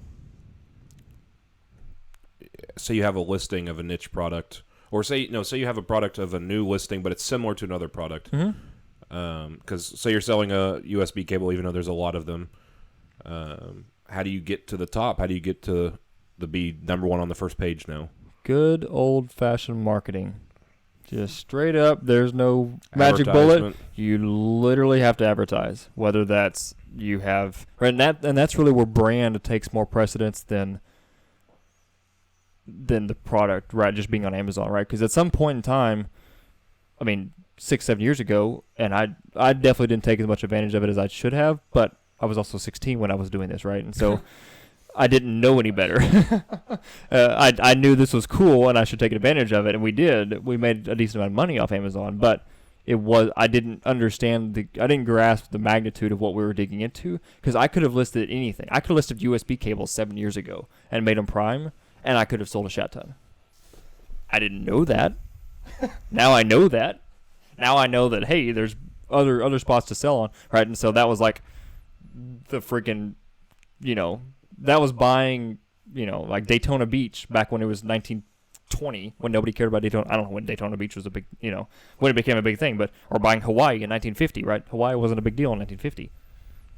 say you have a listing of a niche product, or say you have a product of a new listing, but it's similar to another product. Mm-hmm. Because say you're selling a USB cable, even though there's a lot of them. How do you get to the top? How do you get to be number 1 on the first page now? Good old-fashioned marketing. Just straight up, there's no magic bullet. You literally have to advertise. Whether that's you have, right, and that's really where brand takes more precedence than the product, right? Just being on Amazon, right? Because at some point in time, I mean, 6-7 years ago, and I definitely didn't take as much advantage of it as I should have, but I was also 16 when I was doing this, right? And so I didn't know any better. I knew this was cool and I should take advantage of it, and we did. We made a decent amount of money off Amazon, but I didn't grasp the magnitude of what we were digging into, because I could have listed anything. I could have listed USB cables 7 years ago and made them prime, and I could have sold a shit ton. I didn't know that. Now I know that. Now I know that, hey, there's other spots to sell on, right? And so that was like the freaking, that was buying, like Daytona Beach back when it was 1920, when nobody cared about Daytona. I don't know when Daytona Beach was a big, when it became a big thing, or buying Hawaii in 1950, right? Hawaii wasn't a big deal in 1950.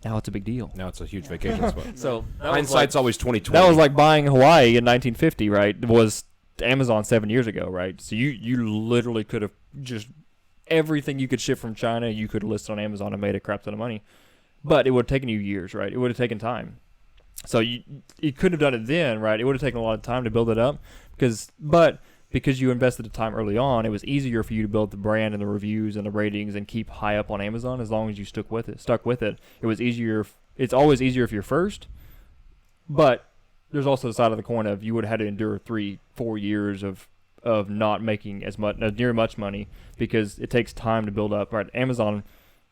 Now it's a big deal. Now it's a huge vacation spot. So hindsight's always 2020. That was like buying Hawaii in 1950, right? It was Amazon 7 years ago, right? So you literally could have just everything you could ship from China, you could list on Amazon and made a crap ton of money. But it would have taken you years, right? It would have taken time. So you couldn't have done it then, right? It would have taken a lot of time to build it up, because you invested the time early on, it was easier for you to build the brand and the reviews and the ratings and keep high up on Amazon as long as you stuck with it. It was easier. It's always easier if you're first, but there's also the side of the coin of you would have had to endure 3-4 years of not making near much money, because it takes time to build up. Right, Amazon,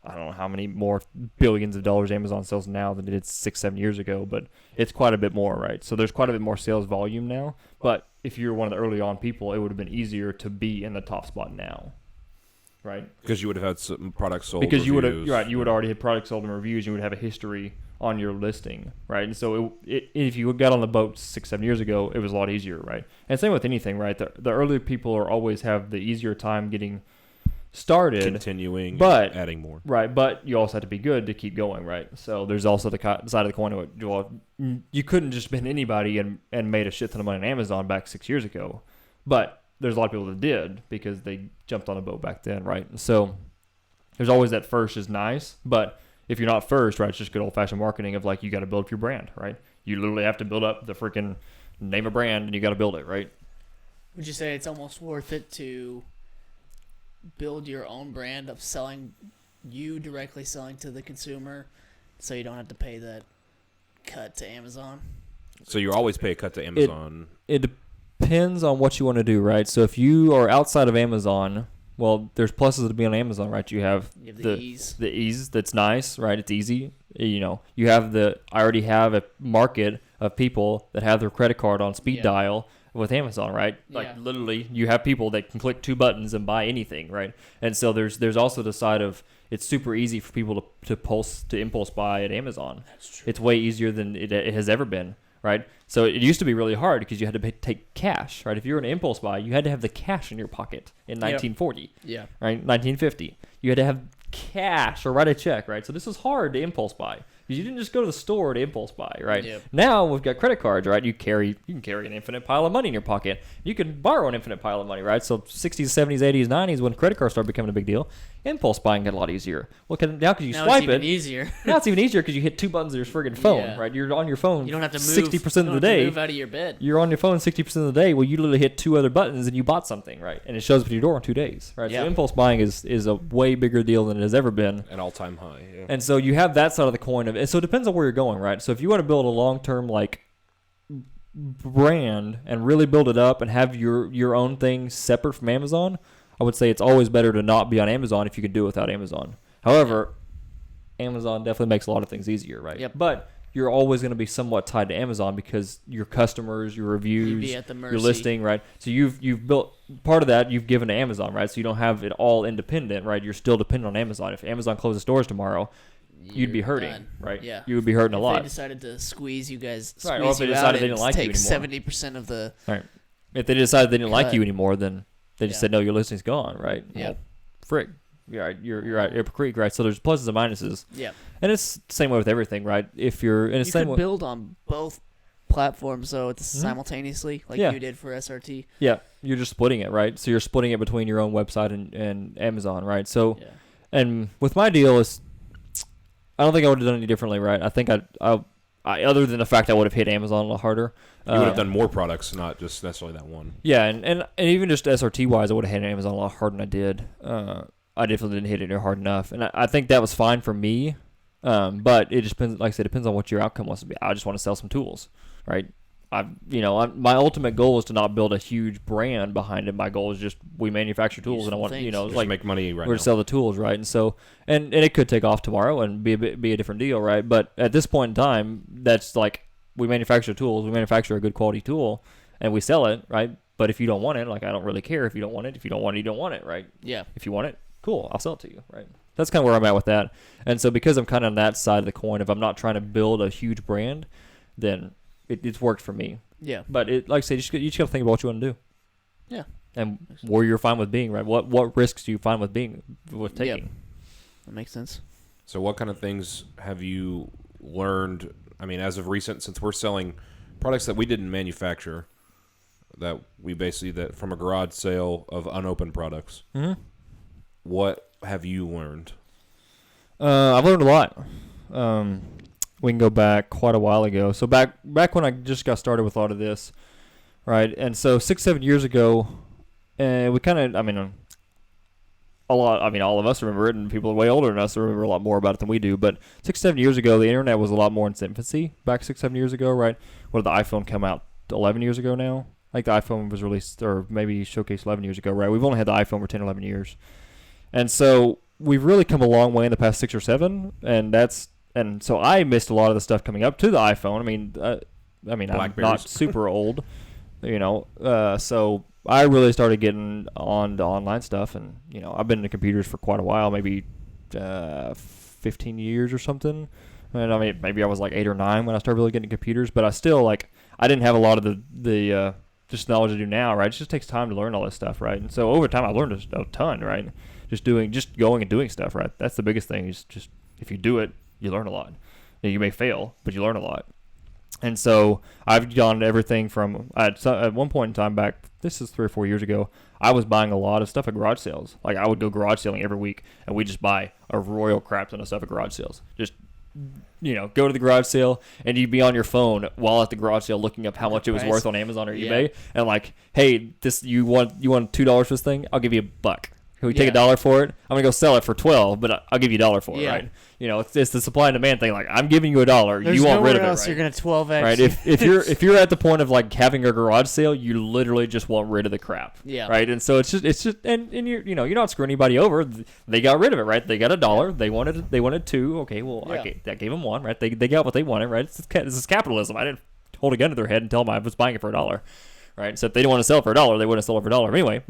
I don't know how many more billions of dollars Amazon sells now than it did 6-7 years ago, but it's quite a bit more, right? So there's quite a bit more sales volume now. But if you're one of the early on people, it would have been easier to be in the top spot now, right? Because you would have had some products sold. Because reviews. you would already have products sold and reviews. You would have a history on your listing, right? And so if you got on the boat 6-7 years ago, it was a lot easier, right? And same with anything, right? The earlier people are always have the easier time getting started, continuing, but adding more. Right, but you also have to be good to keep going, right? So there's also the side of the coin of it. Well, you couldn't just been anybody and made a shit ton of money on Amazon back 6 years ago, but there's a lot of people that did because they jumped on a boat back then, right? So there's always that first is nice, but if you're not first, right, it's just good old-fashioned marketing of like you got to build up your brand, right? You literally have to build up the freaking name a brand and you got to build it, right? Would you say it's almost worth it to build your own brand of directly selling to the consumer so you don't have to pay that cut to Amazon? So you always pay a cut to Amazon. It depends on what you want to do, right? So if you are outside of Amazon, well, there's pluses to be on Amazon, right? You have the ease. The ease that's nice, right? It's easy. You know, you have I already have a market of people that have their credit card on speed dial with Amazon, right? Like literally you have people that can click 2 buttons and buy anything, right? And so there's also the side of it's super easy for people to impulse buy at Amazon. That's true. It's way easier than it has ever been, right? So it used to be really hard because you had to take cash, right? If you were an impulse buy, you had to have the cash in your pocket in 1940, right? 1950. You had to have cash or write a check, right? So this was hard to impulse buy. You didn't just go to the store to impulse buy, right? Yep. Now we've got credit cards, right? You can carry an infinite pile of money in your pocket. You can borrow an infinite pile of money, right? So 60s, 70s, 80s, 90s, when credit cards started becoming a big deal, impulse buying got a lot easier. Well, now because you swipe it's even easier. now it's even easier because you hit 2 buttons on your friggin' phone, right? You're on your phone. You don't have to move 60% of the day. Move out of your bed. You're on your phone 60% of the day. Well, you literally hit 2 other buttons and you bought something, right? And it shows up at your door in 2 days, right? Yeah. So impulse buying is a way bigger deal than it has ever been. An all-time high. Yeah. And so you have that side of the coin of it. So it depends on where you're going, right? So if you want to build a long-term like brand and really build it up and have your own thing separate from Amazon, I would say it's always better to not be on Amazon if you can do it without Amazon. However, Amazon definitely makes a lot of things easier, right? Yep. But you're always going to be somewhat tied to Amazon because your customers, your reviews, You'd be at the mercy. your listing, right? So you've built part of that you've given to Amazon, right? So you don't have it all independent, right? You're still dependent on Amazon. If Amazon closes doors tomorrow, you'd be hurting, done. right? Yeah. You would be hurting a lot. If they decided to squeeze you guys, Right, or if they decided they didn't like you take anymore. 70% of the Right. If they decided they didn't like cut. you anymore, then they just Yeah. said, no, your listing's gone, right? Yeah. Well, frig. You're at Apple Creek, right? So there's pluses and minuses. Yeah. And it's the same way with everything, right? If you're in You the same could way. build on both platforms though simultaneously, like Yeah. you did for SRT. Yeah, you're just splitting it, right? So you're splitting it between your own website and Amazon, right? So, Yeah. and with my deal is, I don't think I would have done any differently, right? I think I other than the fact I would have hit Amazon a lot harder. You would have done more products, not just necessarily that one. Yeah, and even just SRT wise, I would have hit Amazon a lot harder than I did. I definitely didn't hit it hard enough, and I think that was fine for me. But it just depends. Like I said, it depends on what your outcome wants to be. I just want to sell some tools, right? My ultimate goal is to not build a huge brand behind it. My goal is just we manufacture tools, and I want things. Just like make money right we're now. to sell the tools, right? And so and it could take off tomorrow and be a different deal, right? But at this point in time, that's like we manufacture tools, we manufacture a good quality tool, and we sell it, right? But if you don't want it, like I don't really care if you don't want it. If you don't want it, you don't want it, right? Yeah. If you want it, cool, I'll sell it to you, right? That's kind of where I'm at with that. And so because I'm kind of on that side of the coin, if I'm not trying to build a huge brand, then it's worked for me. Yeah. But like I say, you just got to think about what you want to do. Yeah. And where you're fine with being, right? What risks do you find with taking? Yep. That makes sense. So what kind of things have you learned, I mean, as of recent, since we're selling products that we didn't manufacture, that we basically, that from a garage sale of unopened products, what have you learned? I've learned a lot. We can go back quite a while ago. So back when I just got started with a lot of this, right? And so 6-7 years ago, we kind of, all of us remember it, and people way older than us remember a lot more about it than we do. But 6-7 years ago, the internet was a lot more in its infancy. Back 6-7 years ago, right? What did the iPhone come out? 11 years ago now? I think the iPhone was released, or maybe showcased 11 years ago, right? We've only had the iPhone for 10, 11 years. And so we've really come a long way in the past 6 or 7, and so I missed a lot of the stuff coming up to the iPhone. I'm not super old, so I really started getting on to online stuff, and I've been into computers for quite a while, maybe 15 years or something. And I mean, maybe I was like 8 or 9 when I started really getting computers, but I still like I didn't have a lot of the just knowledge I do now, right? It just takes time to learn all this stuff, right? And so over time, I learned a ton, right? Just going and doing stuff, right? That's the biggest thing. Is just if you do it, you learn a lot. You may fail, but you learn a lot. And so I've gone to everything from at one point in time back. This is 3 or 4 years ago. I was buying a lot of stuff at garage sales. Like I would go garage selling every week, and we just buy a royal crap ton of stuff at garage sales. Just go to the garage sale, and you'd be on your phone while at the garage sale looking up how much it was worth on Amazon or eBay, and like, hey, this you want $2 for this thing? I'll give you $1. Can we take $1 for it? I'm gonna go sell it for $12, but I'll give you $1 for it, right? It's the supply and demand thing. Like I'm giving you $1, There's you want rid of it, else right? You're gonna 12x, right? If you're at the point of like having a garage sale, you literally just want rid of the crap, right? And so it's just and you're not screwing anybody over. They got rid of it, right? They got $1. They wanted 2. Okay, well I gave them 1, right? They got what they wanted, right? This is capitalism. I didn't hold a gun to their head and tell them I was buying it for $1. Right, so if they didn't want to sell it for $1, they wouldn't sell it for $1. Anyway,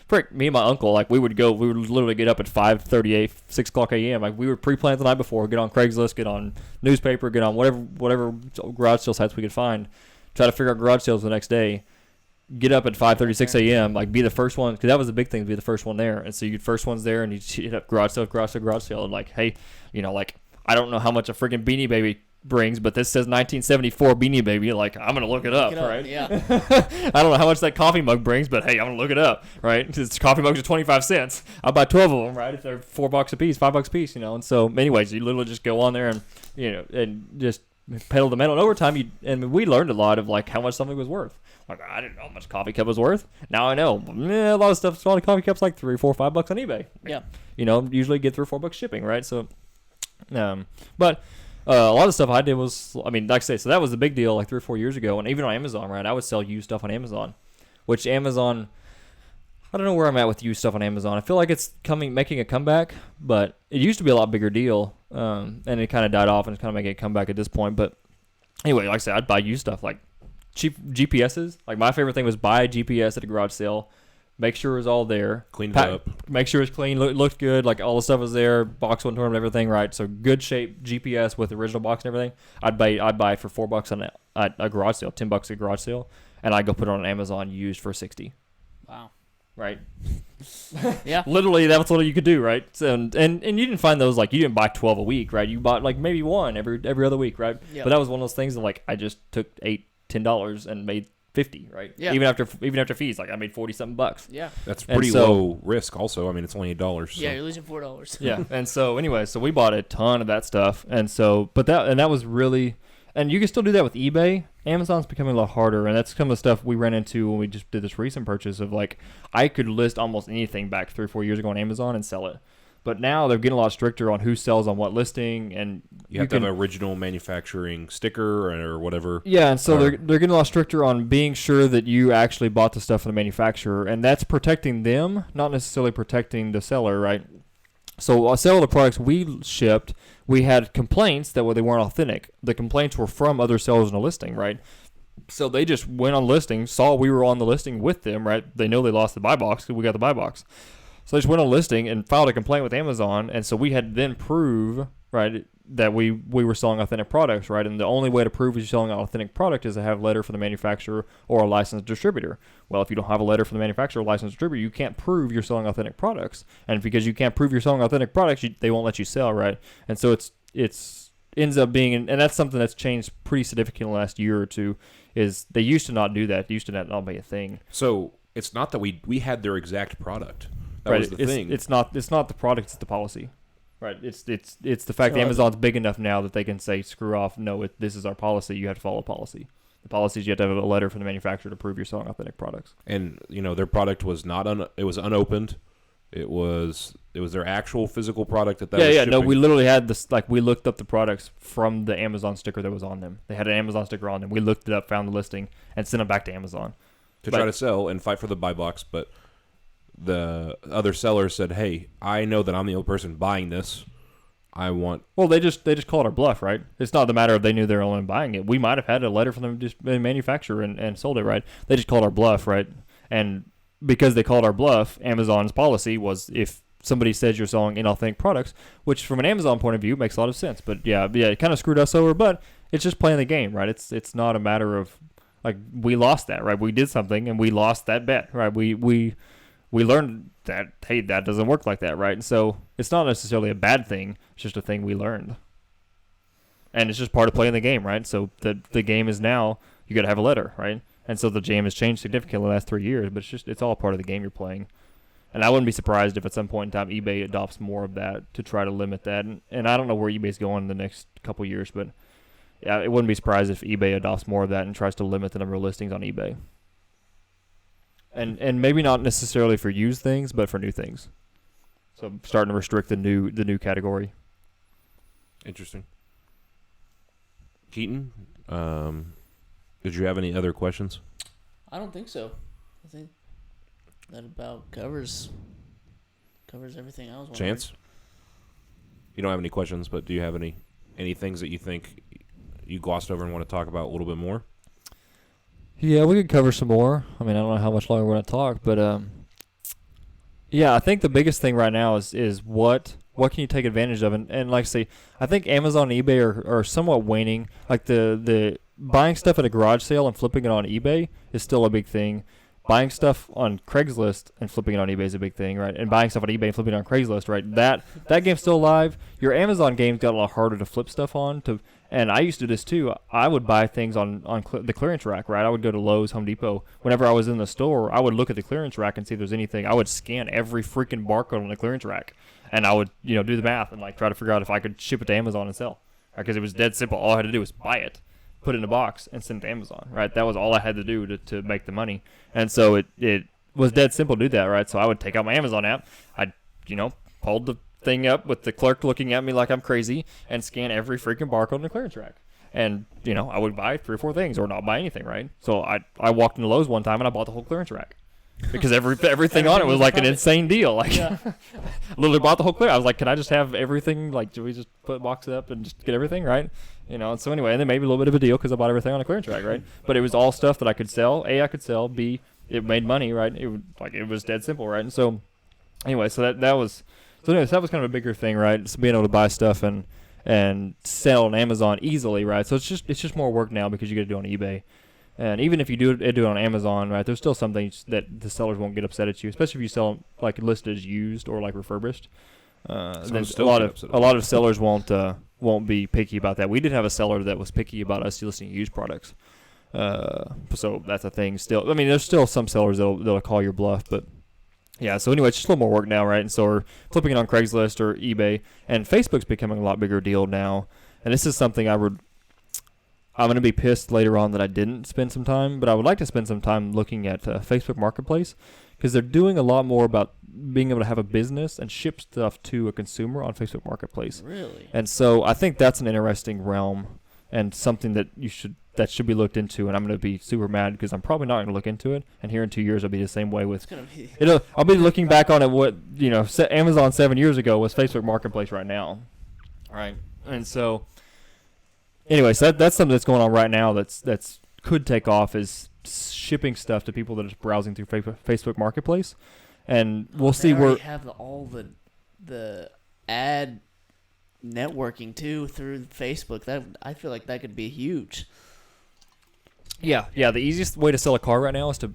frick, me and my uncle, like we would literally get up at 5:38, 6 o'clock a.m. Like we would pre-plan the night before, get on Craigslist, get on newspaper, get on whatever garage sale sites we could find, try to figure out garage sales the next day, get up at 5:36 a.m. Like be the first one, because that was the big thing, to be the first one there. And so you'd first ones there, and you'd hit up garage sale, and like, hey, like I don't know how much a freaking Beanie Baby brings, but this says 1974 Beanie Baby. Like I'm gonna look it up, right? Yeah. I don't know how much that coffee mug brings, but hey, I'm gonna look it up, right? Because coffee mugs are 25 cents. I'll buy 12 of them, right? If they're $4 a piece, $5 a piece, And so, anyways, you literally just go on there and and just pedal the metal. And over time, and we learned a lot of like how much something was worth. Like I didn't know how much a coffee cup was worth. Now I know. A lot of stuff. A lot of coffee cups like $3, $4, $5 on eBay. Yeah. Usually get $3 or $4 shipping, right? So, but. A lot of stuff I did was, like I say, so that was the big deal like 3 or 4 years ago. And even on Amazon, right, I would sell used stuff on Amazon, which Amazon, I don't know where I'm at with used stuff on Amazon. I feel like it's making a comeback, but it used to be a lot bigger deal, and it kind of died off, and it's kind of making a comeback at this point. But anyway, like I said, I'd buy used stuff, like cheap GPSs. Like my favorite thing was buy a GPS at a garage sale. Make sure it was all there. Clean it up. Make sure it's clean. Looked good. Like all the stuff was there. Box wasn't torn, everything right. So good shape GPS with the original box and everything. I'd buy it for $4 on a garage sale, $10 at a garage sale, and I'd go put it on Amazon used for $60. Wow. Right. Yeah. Literally, that's what you could do, right? So, and you didn't find those like you didn't buy 12 a week, right? You bought like maybe one every other week, right? Yep. But that was one of those things that like I just took $8, $10 and made 50, right? Yeah. Even after fees, like I made $40-something. Yeah. That's pretty low risk. Also, I mean, it's only $8. So. Yeah, you're losing $4. Yeah. And so anyway, so we bought a ton of that stuff, and so that was really, and you can still do that with eBay. Amazon's becoming a lot harder, and that's some of the stuff we ran into when we just did this recent purchase of like I could list almost anything back 3 or 4 years ago on Amazon and sell it. But now they're getting a lot stricter on who sells on what listing, and you have to have an original manufacturing sticker or whatever. Yeah, and so they're getting a lot stricter on being sure that you actually bought the stuff from the manufacturer, and that's protecting them, not necessarily protecting the seller, right? So several of the products we shipped, we had complaints that they weren't authentic. The complaints were from other sellers in the listing, right? So they just went on listing, saw we were on the listing with them, right? They know they lost the buy box because we got the buy box. So they just went on listing and filed a complaint with Amazon, and so we had to then prove, right, that we were selling authentic products, right? And the only way to prove you're selling an authentic product is to have a letter from the manufacturer or a licensed distributor. Well, if you don't have a letter from the manufacturer or licensed distributor, you can't prove you're selling authentic products. And because you can't prove you're selling authentic products, they won't let you sell, right? And so it's ends up being, and that's something that's changed pretty significantly in the last year or two, is they used to not do that. They used to not be a thing. So it's not that we had their exact product. That right. was the thing. It's not the product, it's the policy. Right. It's the fact that Amazon's big enough now that they can say, screw off, no, this is our policy, you have to follow policy. The policy is you have to have a letter from the manufacturer to prove you're selling authentic products. And, their product was it was unopened. It was their actual physical product that was shipping. No, we literally had this, like, we looked up the products from the Amazon sticker that was on them. They had an Amazon sticker on them. We looked it up, found the listing, and sent them back to Amazon. To try to sell and fight for the buy box, but the other seller said, "Hey, I know that I'm the only person buying this. I want." Well, they just called our bluff, right? It's not the matter of they knew they were only buying it. We might have had a letter from the manufacturer and sold it, right? They just called our bluff, right? And because they called our bluff, Amazon's policy was if somebody says you're selling inauthentic products, which from an Amazon point of view makes a lot of sense. But yeah, it kind of screwed us over. But it's just playing the game, right? It's not a matter of like we lost that, right? We did something and we lost that bet, right? We learned that hey, that doesn't work like that, right? And so it's not necessarily a bad thing. It's just a thing we learned, and it's just part of playing the game, right? So the game is now you got to have a letter, right? And so the game has changed significantly in the last 3 years, but it's all part of the game you're playing. And I wouldn't be surprised if at some point in time eBay adopts more of that to try to limit that. And I don't know where eBay's going in the next couple of years, but yeah, it wouldn't be surprised if eBay adopts more of that and tries to limit the number of listings on eBay. And maybe not necessarily for used things, but for new things. So starting to restrict the new category. Interesting. Keaton, did you have any other questions? I don't think so. I think that about covers everything I was wondering. Chance? You don't have any questions, but do you have any things that you think you glossed over and want to talk about a little bit more? Yeah, we could cover some more. I mean, I don't know how much longer we're going to talk, but yeah, I think the biggest thing right now is what can you take advantage of? And like I say, I think Amazon and eBay are somewhat waning. Like the buying stuff at a garage sale and flipping it on eBay is still a big thing. Buying stuff on Craigslist and flipping it on eBay is a big thing, right? And buying stuff on eBay and flipping it on Craigslist, right? That game's still alive. Your Amazon game's got a lot harder to flip stuff on. And I used to do this too. I would buy things on the clearance rack, right? I would go to Lowe's, Home Depot. Whenever I was in the store, I would look at the clearance rack and see if there's anything. I would scan every freaking barcode on the clearance rack, and I would do the math and like try to figure out if I could ship it to Amazon and sell. Because it was dead simple. All I had to do was buy it, put it in a box, and send it to Amazon, right? That was all I had to do to make the money. And so it was dead simple to do that, right? So I would take out my Amazon app. I'd, pulled the thing up with the clerk looking at me like I'm crazy and scan every freaking barcode on the clearance rack. And, I would buy 3 or 4 things or not buy anything, right? So I walked into Lowe's one time and I bought the whole clearance rack. Because everything on it was like an insane deal. Like, Yeah. literally bought the whole clear. I was like, can I just have everything? Like, do we just put box it up and just get everything, right? And so anyway, and then maybe a little bit of a deal because I bought everything on a clearance rack, right? But it was all stuff that I could sell. A, I could sell. B, it made money, right? It was dead simple, right? And so anyway, so that was kind of a bigger thing, right? So being able to buy stuff and sell on Amazon easily, right? So it's just more work now because you got to do it on eBay. And even if you do it on Amazon, right, there's still some things that the sellers won't get upset at you, especially if you sell them like listed as used or like referred. Then a lot of sellers won't be picky about that. We did have a seller that was picky about us listing used products. So that's a thing still. I mean, there's still some sellers that'll call your bluff, but yeah. So anyway, it's just a little more work now, right? And so we're flipping it on Craigslist or eBay, and Facebook's becoming a lot bigger deal now. And this is something I'm going to be pissed later on that I didn't spend some time, but I would like to spend some time looking at Facebook Marketplace because they're doing a lot more about being able to have a business and ship stuff to a consumer on Facebook Marketplace. Really? And so I think that's an interesting realm and something that should be looked into. And I'm going to be super mad because I'm probably not going to look into it. And here in 2 years, I'll be the same way with. I'll be looking back on it. What Amazon 7 years ago was Facebook Marketplace right now. All right, and so. Anyway, so that's something that's going on right now that's could take off is shipping stuff to people that are just browsing through Facebook Marketplace, and we'll see where they have all the ad networking too through Facebook. That I feel like that could be huge. Yeah. The easiest way to sell a car right now is to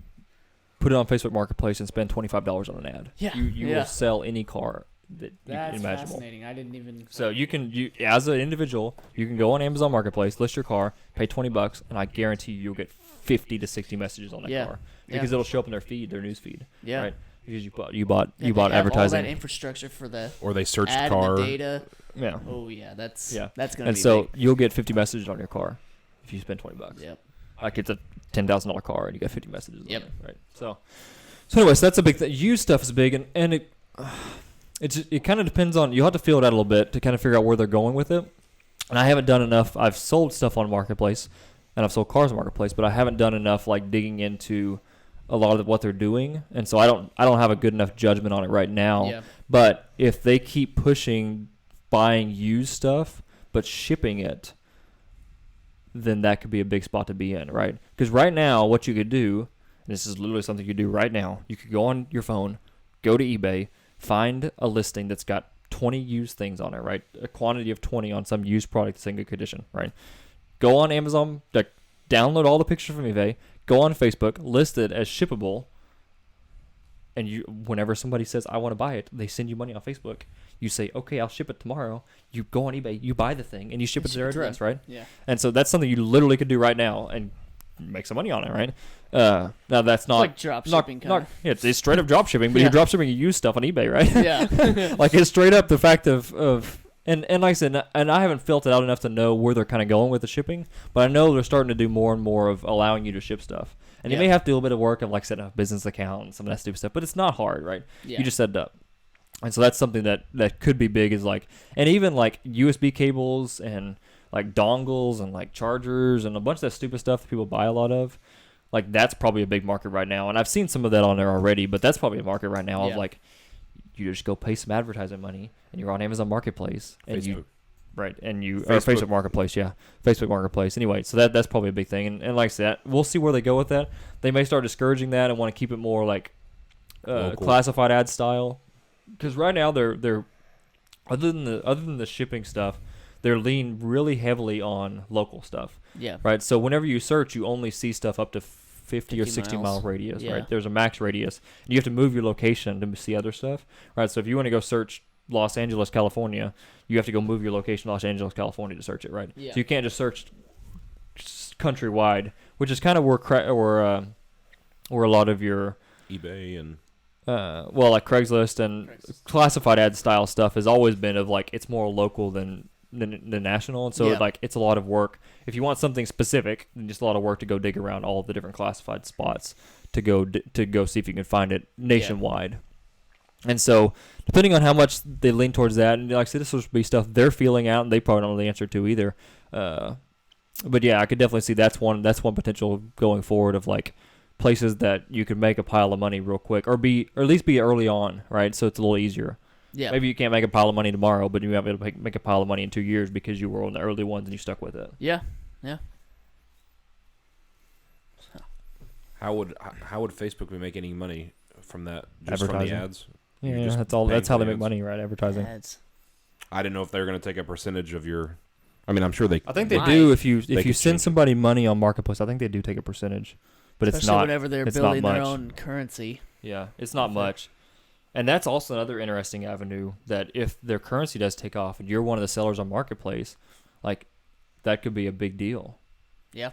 put it on Facebook Marketplace and spend $25 on an ad. Yeah, you will sell any car that's imaginable. Fascinating. I didn't even. So you as an individual, you can go on Amazon Marketplace, list your car, pay $20, and I guarantee you'll get 50 to 60 messages on that car because it'll show up in their news feed. Yeah. Right? Because you bought advertising. All that infrastructure for the or they searched ad car and the data. Yeah. Oh yeah, that's gonna and be so big. You'll get 50 messages on your car if you spend $20. Yep. Like it's a $10,000 car and you got 50 messages. Yep. On it, right. So anyways, that's a big thing. Used stuff is big and it kind of depends on, you'll have to feel it out a little bit to kind of figure out where they're going with it. And I haven't done enough. I've sold stuff on Marketplace and I've sold cars on Marketplace, but I haven't done enough like digging into a lot of what they're doing. And so I don't have a good enough judgment on it right now. Yeah. But if they keep pushing buying used stuff but shipping it, then that could be a big spot to be in, right? Because right now what you could do, and this is literally something you do right now, you could go on your phone, go to eBay, find a listing that's got 20 used things on it, right? A quantity of 20 on some used product that's in good condition, right? Go on Amazon, download all the pictures from eBay, go on Facebook, list it as shippable, and you, whenever somebody says, I want to buy it, they send you money on Facebook. You say, okay, I'll ship it tomorrow. You go on eBay, you buy the thing, and you ship it to their address, right? Yeah. And so that's something you literally could do right now and make some money on it, right? Now that's not It's like drop shipping kind of. yeah, it's straight up drop shipping, but Yeah. you're drop shipping used stuff on eBay, right? Yeah. Like it's straight up the fact of and like I said, and I haven't felt it out enough to know where they're kind of going with the shipping, but I know they're starting to do more and more of allowing you to ship stuff. And you Yeah. may have to do a little bit of work of like setting up a business account and some of that stupid stuff, but it's not hard, right? Yeah. You just set it up. And so that's something that could be big is like, and even like USB cables and like dongles and like chargers and a bunch of that stupid stuff that people buy a lot of. Like that's probably a big market right now. And I've seen some of that on there already, but that's probably a market right now Yeah. of like, you just go pay some advertising money and you're on Amazon Marketplace and Facebook. you, right. And you, Facebook. or Facebook Marketplace. Yeah. Facebook Marketplace. Anyway, so that's probably a big thing. And like I said, we'll see where they go with that. They may start discouraging that and want to keep it more like Local. classified ad style. Because right now they're other than the shipping stuff, they're leaning really heavily on local stuff, Yeah. right? So whenever you search, you only see stuff up to 50 or 50 60 miles. mile radius, Yeah. right? There's a max radius. And you have to move your location to see other stuff, right? So if you want to go search Los Angeles, California, you have to go move your location to Los Angeles, California to search it, right? Yeah. So you can't just search countrywide, which is kind of where a lot of your eBay and like Craigslist and classified ad style stuff has always been of like it's more local than national, and so Yeah. like it's a lot of work. If you want something specific, then just a lot of work to go dig around all of the different classified spots to go see if you can find it nationwide. And so depending on how much they lean towards that, and like I said, this will be stuff they're feeling out, and they probably don't know the answer to either. But yeah, I could definitely see that's one potential going forward of like places that you could make a pile of money real quick, or at least be early on, right? So it's a little easier. Yeah. Maybe you can't make a pile of money tomorrow, but you might be able to make a pile of money in 2 years because you were on the early ones and you stuck with it. Yeah. Yeah. how would Facebook be making any money from that? Just from the Advertising. ads? Yeah, You're just that's all. paying That's how for they the make ads. money, right? Advertising. Ads. I didn't know if they were going to take a percentage of your. I mean, I'm sure they. I think they Might. do if you They could send change it. somebody money on Marketplace. I think they do take a percentage, but Especially it's not. whenever they're it's not building their much. own currency. Yeah, it's not Okay. much. And that's also another interesting avenue that if their currency does take off and you're one of the sellers on Marketplace, like that could be a big deal Yeah.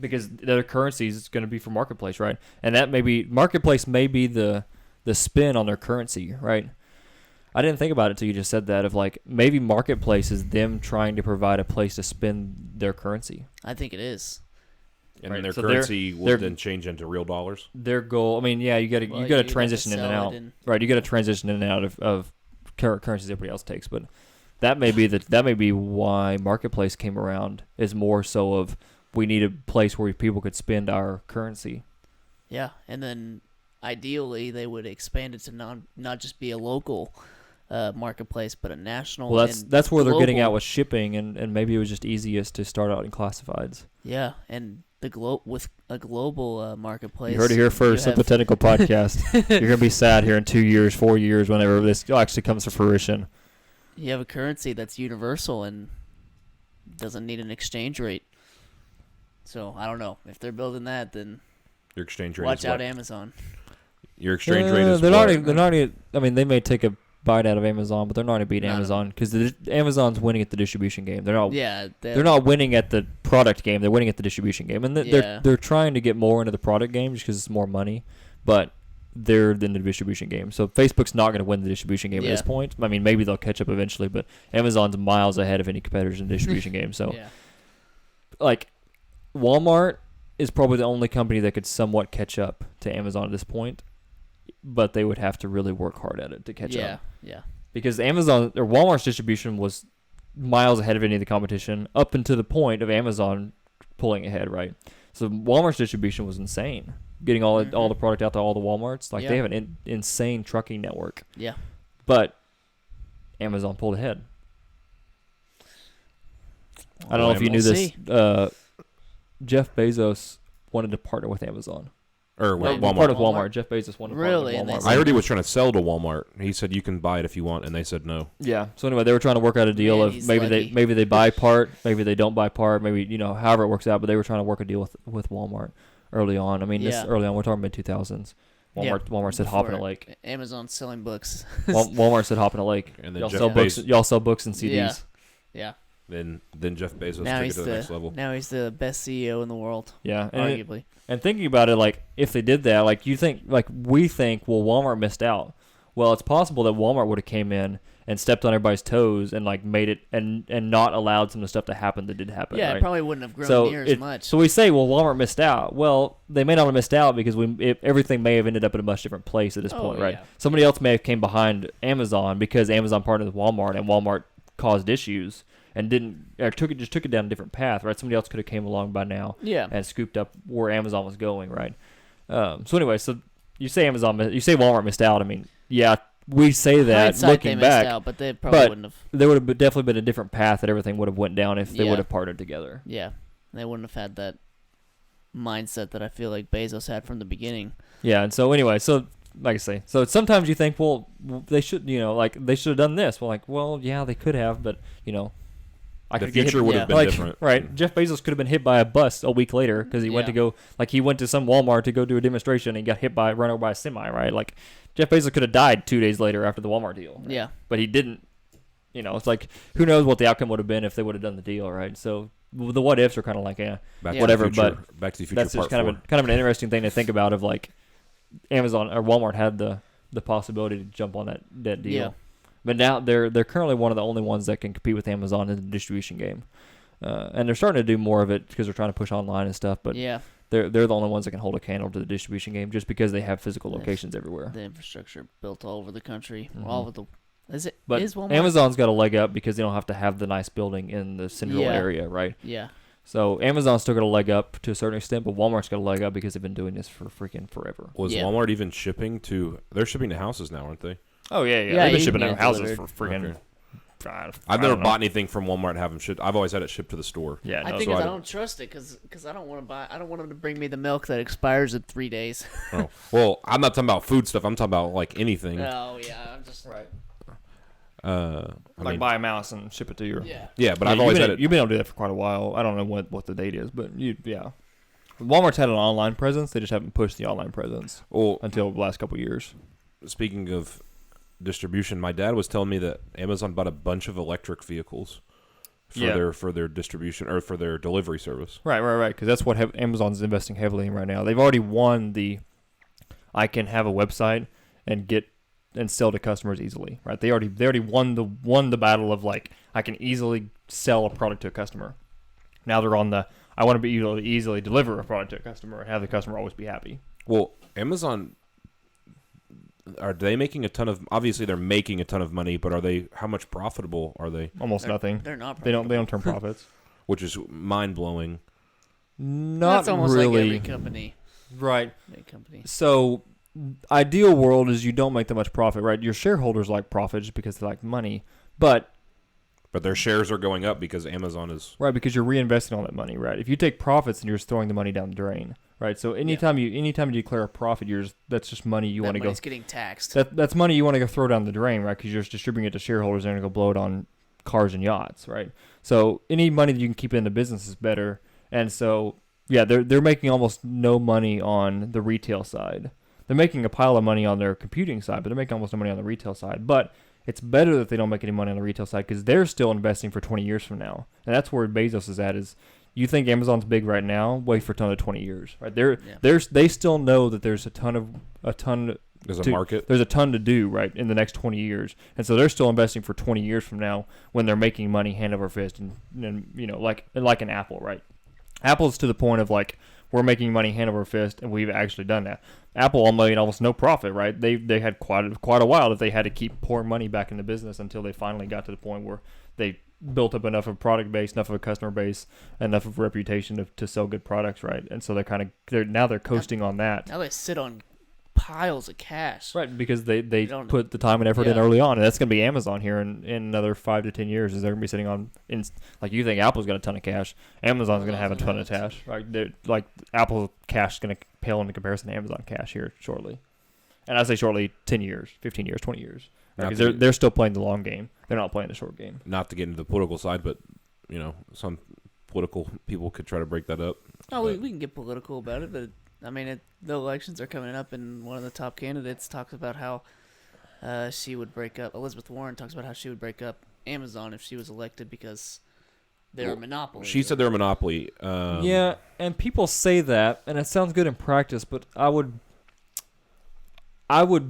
because their currency is going to be for Marketplace, right? And that Marketplace may be the spin on their currency, right? I didn't think about it until you just said that of like maybe Marketplace is them trying to provide a place to spend their currency. I think it is. And Right, their so currency will they're- then change into real dollars. Their goal, I mean, yeah, you got to Well, you got you to have transition in and sell it out. in- Right, you got to transition in and out of currencies everybody else takes, but that may be why Marketplace came around is more so of we need a place where people could spend our currency. Yeah, and then ideally they would expand it to not just be a local marketplace, but a national. Well, and that's where they're getting global. at with shipping, and maybe it was just easiest to start out in classifieds. Yeah, and with a global marketplace. You heard it here first at the Technical Podcast. You're gonna be sad here in 2 years, 4 years, whenever this actually comes to fruition. You have a currency that's universal and doesn't need an exchange rate. So I don't know if they're building that, then Your exchange rate. watch is out, what? Amazon. Your exchange rate is they're what? not. I mean, they may take a bite out of Amazon, but they're not going to beat Not Amazon because Amazon's winning at the distribution game. They're not. Yeah, They're not winning at the product game. They're winning at the distribution game, and Yeah. they're trying to get more into the product game just because it's more money. But they're in the distribution game, so Facebook's not going to win the distribution game at this Yeah. point. I mean, maybe they'll catch up eventually, but Amazon's miles ahead of any competitors in the distribution game. So, Yeah. like, Walmart is probably the only company that could somewhat catch up to Amazon at this point, but they would have to really work hard at it to catch up. Yeah. Because Amazon or Walmart's distribution was miles ahead of any of the competition up until the point of Amazon pulling ahead, right? So Walmart's distribution was insane, getting all the product out to all the Walmarts. Like they Yeah. have an insane trucking network, Yeah. but Amazon pulled ahead. I don't know if you knew We'll this. see. Jeff Bezos wanted to partner with Amazon. or Wait, Walmart. Part of Walmart. Jeff Bezos wanted Really? part And of they Walmart. I heard he was trying to sell to Walmart. He said you can buy it if you want, and they said no. Yeah. So anyway, they were trying to work out a deal Man, of he's maybe lucky. they buy part, maybe they don't buy part, maybe however it works out. But they were trying to work a deal with Walmart early on. I mean, this Yeah. early on. We're talking mid 2000s. Walmart said hop in a Before lake. Amazon's selling books. Walmart said hop in a lake. And then Y'all Jeff sell books. Bezos, Y'all sell books and CDs. Yeah. then Jeff Bezos Now took it he's to the next level. now he's the best CEO in the world, Yeah. arguably. And thinking about it, like if they did that, like we think, well, Walmart missed out. Well, it's possible that Walmart would have came in and stepped on everybody's toes and like made it and not allowed some of the stuff to happen that did happen. Yeah, right? it probably wouldn't have grown near as much. So we say, well, Walmart missed out. Well, they may not have missed out because everything may have ended up in a much different place at this Oh, point, right? yeah. Somebody else may have came behind Amazon because Amazon partnered with Walmart and Walmart caused issues and took it down a different path, right? Somebody else could have came along by now Yeah. and scooped up where Amazon was going, right? So anyway, so you say Walmart missed out. I mean, yeah, we say that Hindsight, looking they back, missed out, but they probably but wouldn't have. there would have definitely been a different path that everything would have went down if they Yeah. would have partnered together. Yeah, they wouldn't have had that mindset that I feel like Bezos had from the beginning. Yeah, and so anyway, so like I say, so sometimes you think, well, they should, they should have done this. Well, like, well, yeah, they could have, but I The could get hit, future would have been like, different. right? Jeff Bezos could have been hit by a bus a week later because he went to go, like, he went to some Walmart to go do a demonstration and he got run over by a semi, right? Like, Jeff Bezos could have died 2 days later after the Walmart deal. Yeah. But he didn't. It's like, who knows what the outcome would have been if they would have done the deal, right? So the what ifs are kind of like, Back Yeah. to whatever, the future, Back to the Future that's Part just kind 4. of an interesting thing to think about of like Amazon or Walmart had the possibility to jump on that deal. Yeah. But now they're currently one of the only ones that can compete with Amazon in the distribution game. And they're starting to do more of it because they're trying to push online and stuff, but Yeah, they're the only ones that can hold a candle to the distribution game just because they have physical Yes. locations everywhere. the infrastructure built all over the country, Mhm. all over the. But is Walmart? Amazon's got a leg up because they don't have to have the nice building in the central Yeah. area, right? Yeah, So Amazon's still got a leg up to a certain extent, but Walmart's got a leg up because they've been doing this for freaking forever. Was Yeah. Walmart even shipping to? They're shipping to houses now, aren't they? Oh yeah, Yeah, They've been you shipping can out get it houses delivered. for freaking. Okay. I I've never don't know. bought anything from Walmart and have them shipped. I've always had it shipped to the store. Yeah, I no, think so I I- don't trust it because I don't want to buy. I don't want them to bring me the milk that expires in 3 days. Oh, well, I'm not talking about food stuff. I'm talking about like anything. Oh yeah, I'm just right. I Like mean, buy a mouse and ship it to your. yeah. yeah, but Yeah, I've always you've had been, it. You've been able to do that for quite a while. I don't know what the date is, but yeah. Walmart's had an online presence. They just haven't pushed the online presence Well, until the last couple of years. speaking of distribution, my dad was telling me that Amazon bought a bunch of electric vehicles for Yeah. their distribution or for their delivery service. Right. Because that's what Amazon's investing heavily in right now. They've already won I can have a website and get and sell to customers easily. Right. They already won the battle of like I can easily sell a product to a customer. Now they're on I want to be able to easily deliver a product to a customer and have the customer always be happy. Well, Amazon, are they making a ton of? Obviously, they're making a ton of money, but how much profitable are they? Almost nothing. They're not. They don't turn profits. Which is mind blowing. Not That's almost really. like every company. Right. Big company. So, ideal world is you don't make that much profit, right? Your shareholders like profit just because they like money, but But their shares are going up because Amazon is. right because you're reinvesting all that money, right? If you take profits and you're just throwing the money down the drain, right? So anytime you declare a profit, that's just money you want to go. Money's getting taxed. That's money you want to go throw down the drain, right? Because you're just distributing it to shareholders and they're going to go blow it on cars and yachts, right? So any money that you can keep in the business is better. And so, yeah, they're making almost no money on the retail side. They're making a pile of money on their computing side, but they're making almost no money on the retail side. But it's better that they don't make any money on the retail side because they're still investing for 20 years from now. And that's where Bezos is at is you think Amazon's big right now, wait for 20 years, right? They still know that there's a ton There's a to- market. There's a ton to do, right, in the next 20 years. And so they're still investing for 20 years from now when they're making money hand over fist and like an Apple, right? Apple's to the point of like we're making money hand over fist and we've actually done that. Apple made almost no profit, right? They had quite a while that they had to keep pouring money back in the business until they finally got to the point where they built up enough of a product base, enough of a customer base, enough of a reputation to sell good products, right? And so they're coasting on that. Now they sit on piles of cash. Right, because they don't- put the time and effort in Yeah. early on, and that's going to be Amazon here in another 5 to 10 years. Is they're going to be sitting on, like you think Apple's got a ton of cash, Amazon's going to have a ton of cash. Right, like Apple's cash is going to pale into comparison to Amazon cash here shortly, and I say shortly, 10 years, 15 years, 20 years, because they're still playing the long game. They're not playing the short game. Not to get into the political side, but some political people could try to break that up. Oh, we can get political about it, but I mean, the elections are coming up, and one of the top candidates talks about how she would break up. Elizabeth Warren talks about how she would break up Amazon if she was elected because they're a monopoly. She said they're a monopoly. Yeah, and people say that, and it sounds good in practice, but I would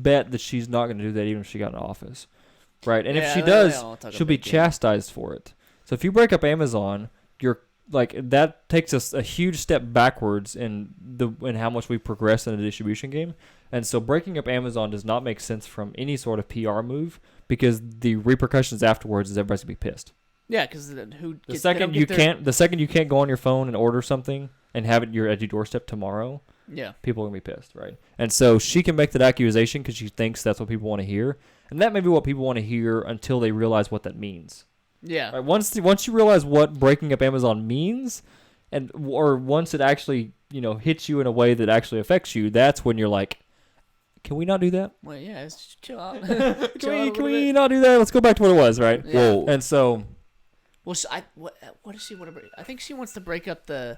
bet that she's not going to do that even if she got in office, right? And if she does, she'll be chastised for it. So if you break up Amazon, you're like that takes us a huge step backwards in how much we progress in the distribution game. And so breaking up Amazon does not make sense from any sort of PR move because the repercussions afterwards is everybody's gonna be pissed. Yeah, because the second you can't go on your phone and order something and have it at your doorstep tomorrow, people are gonna be pissed, right? And so she can make that accusation because she thinks that's what people want to hear, and that may be what people want to hear until they realize what that means. Yeah. Right? Once you realize what breaking up Amazon means, or once it actually hits you in a way that actually affects you, that's when you're like, can we not do that? Well, yeah, it's chill out. Can we not do that? Let's go back to what it was, right? Yeah. Well, and so. Well, what does she want to break? I think she wants to break up the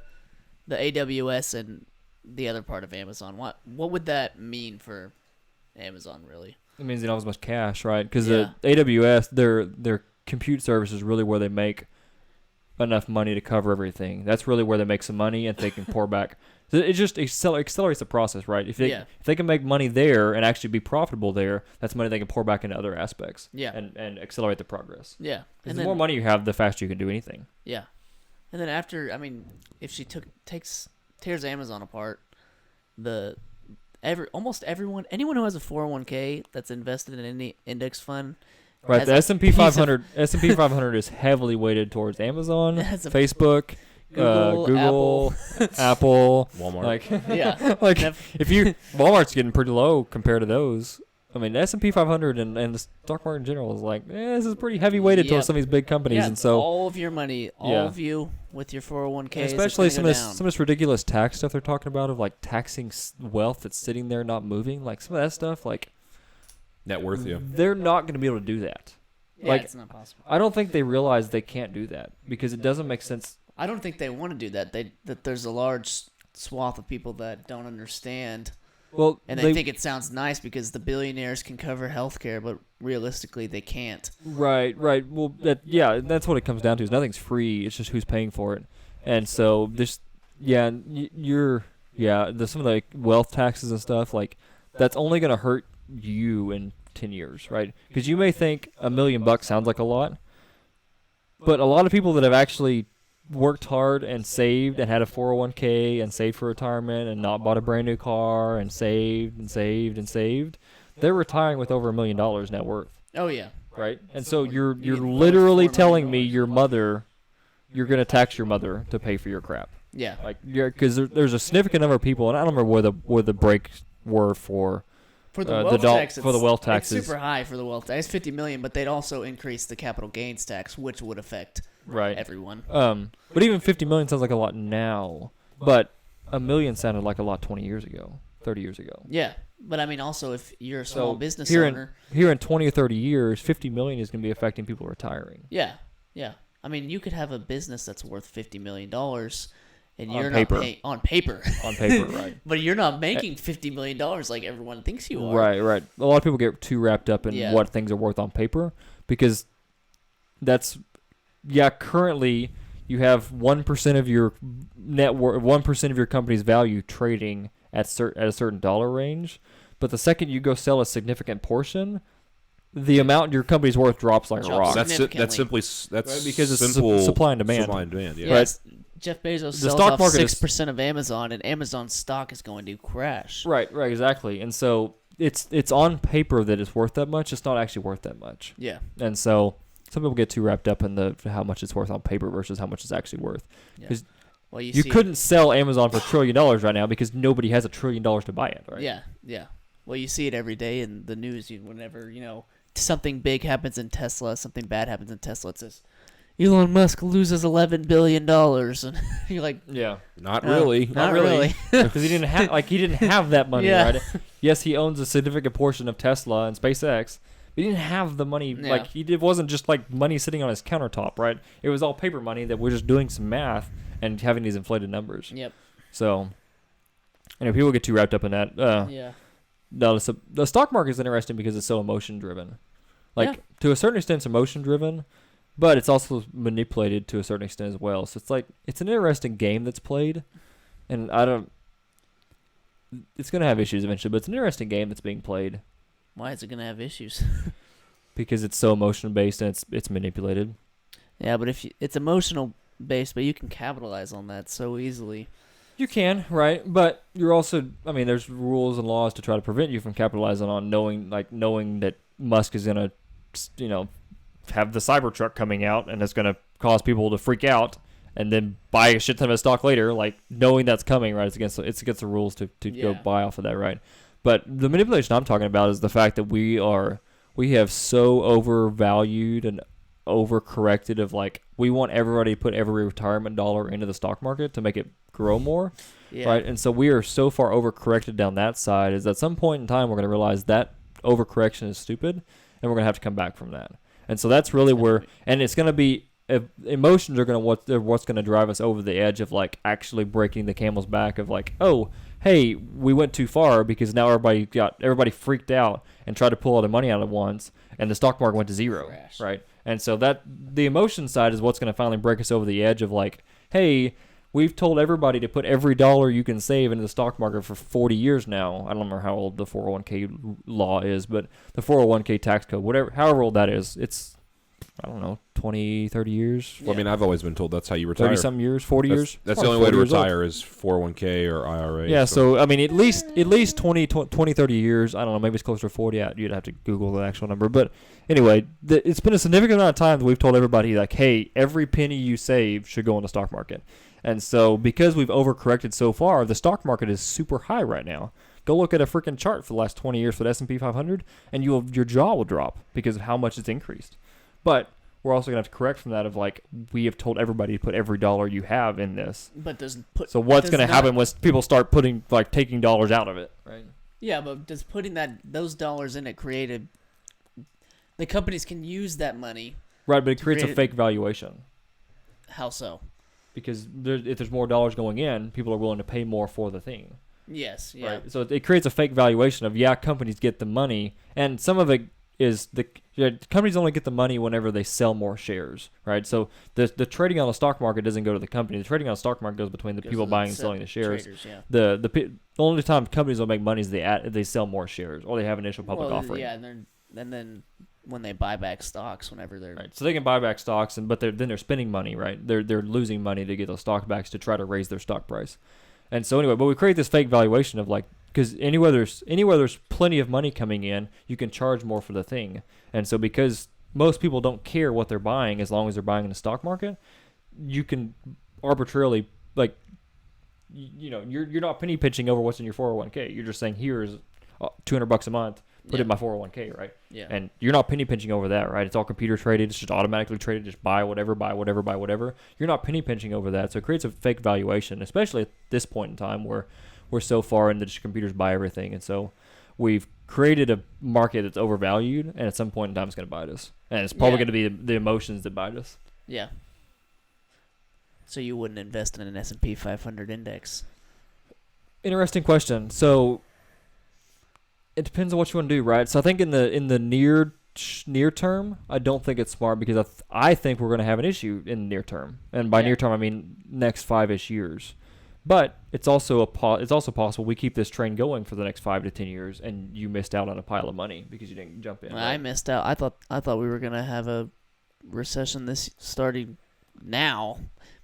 AWS and the other part of Amazon. What would that mean for Amazon, really? It means they don't have as much cash, right? Because the AWS, their compute service is really where they make enough money to cover everything. That's really where they make some money and they can pour back. So it just accelerates the process, right? If they can make money there and actually be profitable there, that's money they can pour back into other aspects. Yeah. And accelerate the progress. Yeah. And the more money you have, the faster you can do anything. Yeah. And then after, I mean, if she tears Amazon apart, almost everyone, anyone who has a 401k that's invested in any index fund. Right, the S&P 500 is heavily weighted towards Amazon, Facebook, Google, Apple, Walmart. Like, yeah, like Walmart's getting pretty low compared to those. I mean, the S&P 500 and the stock market in general is like, this is pretty heavy weighted towards some of these big companies, and so all of your money, all of you with your 401k, especially some of this ridiculous tax stuff they're talking about of like taxing wealth that's sitting there not moving, like some of that stuff, like. Net worth, yeah. They're not going to be able to do that. Yeah, it's not possible. I don't think they realize they can't do that because it doesn't make sense. I don't think they want to do that. That there's a large swath of people that don't understand. Well, and they think it sounds nice because the billionaires can cover healthcare, but realistically they can't. Right. Well, that's what it comes down to. Is nothing's free. It's just who's paying for it. And so some of the wealth taxes and stuff like that's only going to hurt you in 10 years, right? Because you may think $1 million sounds like a lot, but a lot of people that have actually worked hard and saved and had a 401k and saved for retirement and not bought a brand new car and saved, they're retiring with over $1 million net worth. Oh yeah, right. And so you're literally telling me your mother, you're going to tax your mother to pay for your crap. Yeah, like because there's a significant number of people, and I don't remember where the breaks were for. For the wealth tax, for the wealth taxes, it's super high for the wealth tax. It's $50 million, but they'd also increase the capital gains tax, which would affect everyone. But even $50 million sounds like a lot now. But $1 million sounded like a lot 20 years ago, 30 years ago. Yeah, but I mean, also if you're a small business owner, here in 20 or 30 years, $50 million is going to be affecting people retiring. Yeah. I mean, you could have a business that's worth $50 million. And you're not paying on paper. On paper, right. But you're not making $50 million like everyone thinks you are. Right. A lot of people get too wrapped up in what things are worth on paper because currently you have 1% of your net worth, 1% of your company's value trading at a certain dollar range. But the second you go sell a significant portion, the amount your company's worth drops like a rock. That's simply because it's simple supply and demand. Supply and demand, yeah. Yes. Jeff Bezos sells off 6% of Amazon, and Amazon's stock is going to crash. Right, exactly. And so it's on paper that it's worth that much. It's not actually worth that much. Yeah. And so some people get too wrapped up in how much it's worth on paper versus how much it's actually worth. Because you couldn't sell Amazon for $1 trillion right now because nobody has $1 trillion to buy it, right? Yeah. Well, you see it every day in the news. Whenever something big happens in Tesla, something bad happens in Tesla, it says Elon Musk loses $11 billion, and you're like, Yeah. Not "No, really. not really. Because he didn't have that money, Yeah. right? Yes, he owns a significant portion of Tesla and SpaceX, but he didn't have the money. Yeah. Like it wasn't just like money sitting on his countertop, right? It was all paper money that we're just doing some math and having these inflated numbers. Yep. So, people get too wrapped up in that. Yeah. No, the stock market is interesting because it's so emotion driven. Like Yeah. to a certain extent, it's emotion driven, but it's also manipulated to a certain extent as well. So it's an interesting game that's played, and it's gonna have issues eventually, but it's an interesting game that's being played Why is it gonna have issues? because it's so emotion based and it's manipulated. Yeah, but it's emotional based, but you can capitalize on that so easily. You can, right? But you're also, there's rules and laws to try to prevent you from capitalizing on knowing that Musk is gonna, have the Cybertruck coming out and it's gonna cause people to freak out and then buy a shit ton of stock later, like knowing that's coming, right? It's against the rules to go Yeah. buy off of that, right? But the manipulation I'm talking about is the fact that we have so overvalued and overcorrected of like we want everybody to put every retirement dollar into the stock market to make it grow more, Yeah. right? And so we are so far overcorrected down that side is at some point in time we're going to realize that overcorrection is stupid and we're going to have to come back from that. And so that's really where, and it's going to be, emotions are going to what's going to drive us over the edge of like actually breaking the camel's back of like, oh, hey, we went too far because now everybody freaked out and tried to pull all their money out at once and the stock market went to zero, Crash. right? And so that the emotion side is what's going to finally break us over the edge of like, hey, we've told everybody to put every dollar you can save into the stock market for 40 years now. I don't remember how old the 401k law is, but the 401k tax code, however old that is, it's, I don't know, 20, 30 years, Well, I mean, I've always been told that's how you retire. 30-some years, 40 years. That's the Probably only way to 40 years old. retire is 401k or IRA. Yeah, so at least 20, 30 years. I don't know, maybe it's closer to 40. You'd have to Google the actual number. But anyway, it's been a significant amount of time that we've told everybody, like, hey, every penny you save should go in the stock market. And so because we've overcorrected so far, the stock market is super high right now. Go look at a freaking chart for the last 20 years for the S&P 500, and your jaw will drop because of how much it's increased. But we're also going to have to correct from that of, like, we have told everybody to put every dollar you have in this. But So what's going to happen when people start taking dollars out of it, right? Yeah, but does putting those dollars in it create the companies can use that money? Right, but it creates a create- fake valuation How so? because if there's more dollars going in, people are willing to pay more for the thing. Yes. Yeah. Right. So it creates a fake valuation of, companies get the money, and some of it is companies only get the money whenever they sell more shares, right? So the trading on the stock market doesn't go to the company. The trading on the stock market goes between the Goes people to buying and selling the shares. Traders, yeah. The only time companies will make money is they sell more shares or they have initial public Well, offering. Yeah, and then when they buy back stocks, whenever they're Right. So they can buy back stocks, but they're spending money, right? They're losing money to get those stock backs to try to raise their stock price. And so anyway, but we create this fake valuation of like, because anywhere there's plenty of money coming in, you can charge more for the thing. And so because most people don't care what they're buying as long as they're buying in the stock market, you can arbitrarily like, you're not penny pinching over what's in your 401k. You're just saying here's $200 a month. Put it in my 401k, right? yeah. And you're not penny pinching over that, right? It's all computer traded. It's just automatically traded. Just buy whatever. You're not penny pinching over that. So it creates a fake valuation, especially at this point in time where we're so far into just computers buy everything. And so we've created a market that's overvalued, and at some point in time it's going to bite us. And it's probably Yeah. going to be the emotions that bite us. Yeah. So you wouldn't invest in an S&P 500 index? Interesting question. So it depends on what you want to do, right? So I think in the near term, I don't think it's smart because I think we're going to have an issue in the near term, and by Yeah. near term I mean next 5-ish years. But it's also possible we keep this train going for the next 5 to 10 years, and you missed out on a pile of money because you didn't jump in. I right? missed out. I thought we were gonna have a recession starting now,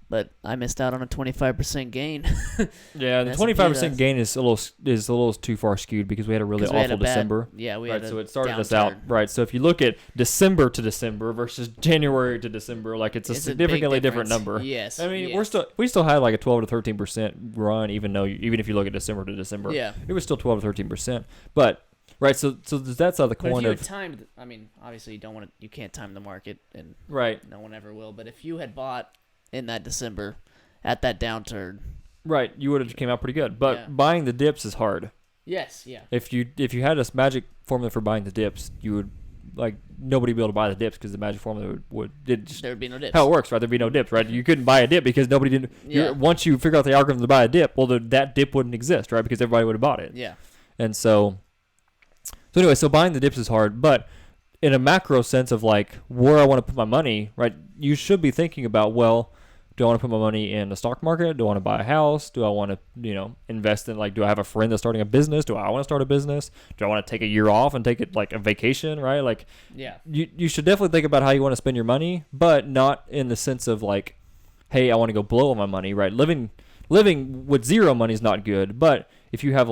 but I missed out on a 25% gain. Yeah, the S&P 25% does. gain is a little too far skewed because we had a really 'Cause we had awful a bad- December. Yeah, we Right, had a so it started us out downturn. right. So if you look at December to December versus January to December, like it's a It's a big significantly different difference. number. Yes. I mean, yes. we still had like a 12 to 13% run, even if you look at December to December, Yeah. it was still 12 to 13%. But Right. So that's on the But if coin you of had timed, I mean, obviously you can't time the market, and right. no one ever will. But if you had bought in that December at that downturn, Right. You would have came out pretty good. But Yeah. buying the dips is hard. yes, yeah, If you had a magic formula for buying the dips, you would like nobody would be able to buy the dips because the magic formula would just there would be no dips. how it works, right? There'd be no dips, right? You couldn't buy a dip because nobody didn't. Yeah. Once you figure out the algorithm to buy a dip, well, that dip wouldn't exist, right? Because everybody would have bought it. Yeah, And so anyway, so buying the dips is hard, but in a macro sense of like where I want to put my money, right? You should be thinking about, well, do I want to put my money in the stock market? Do I want to buy a house? Do I want to, invest in do I have a friend that's starting a business? Do I want to start a business? Do I want to take a year off and take it like a vacation, right? Like yeah, you should definitely think about how you want to spend your money, but not in the sense of like, hey, I want to go blow all my money, right? Living with zero money is not good, but if you have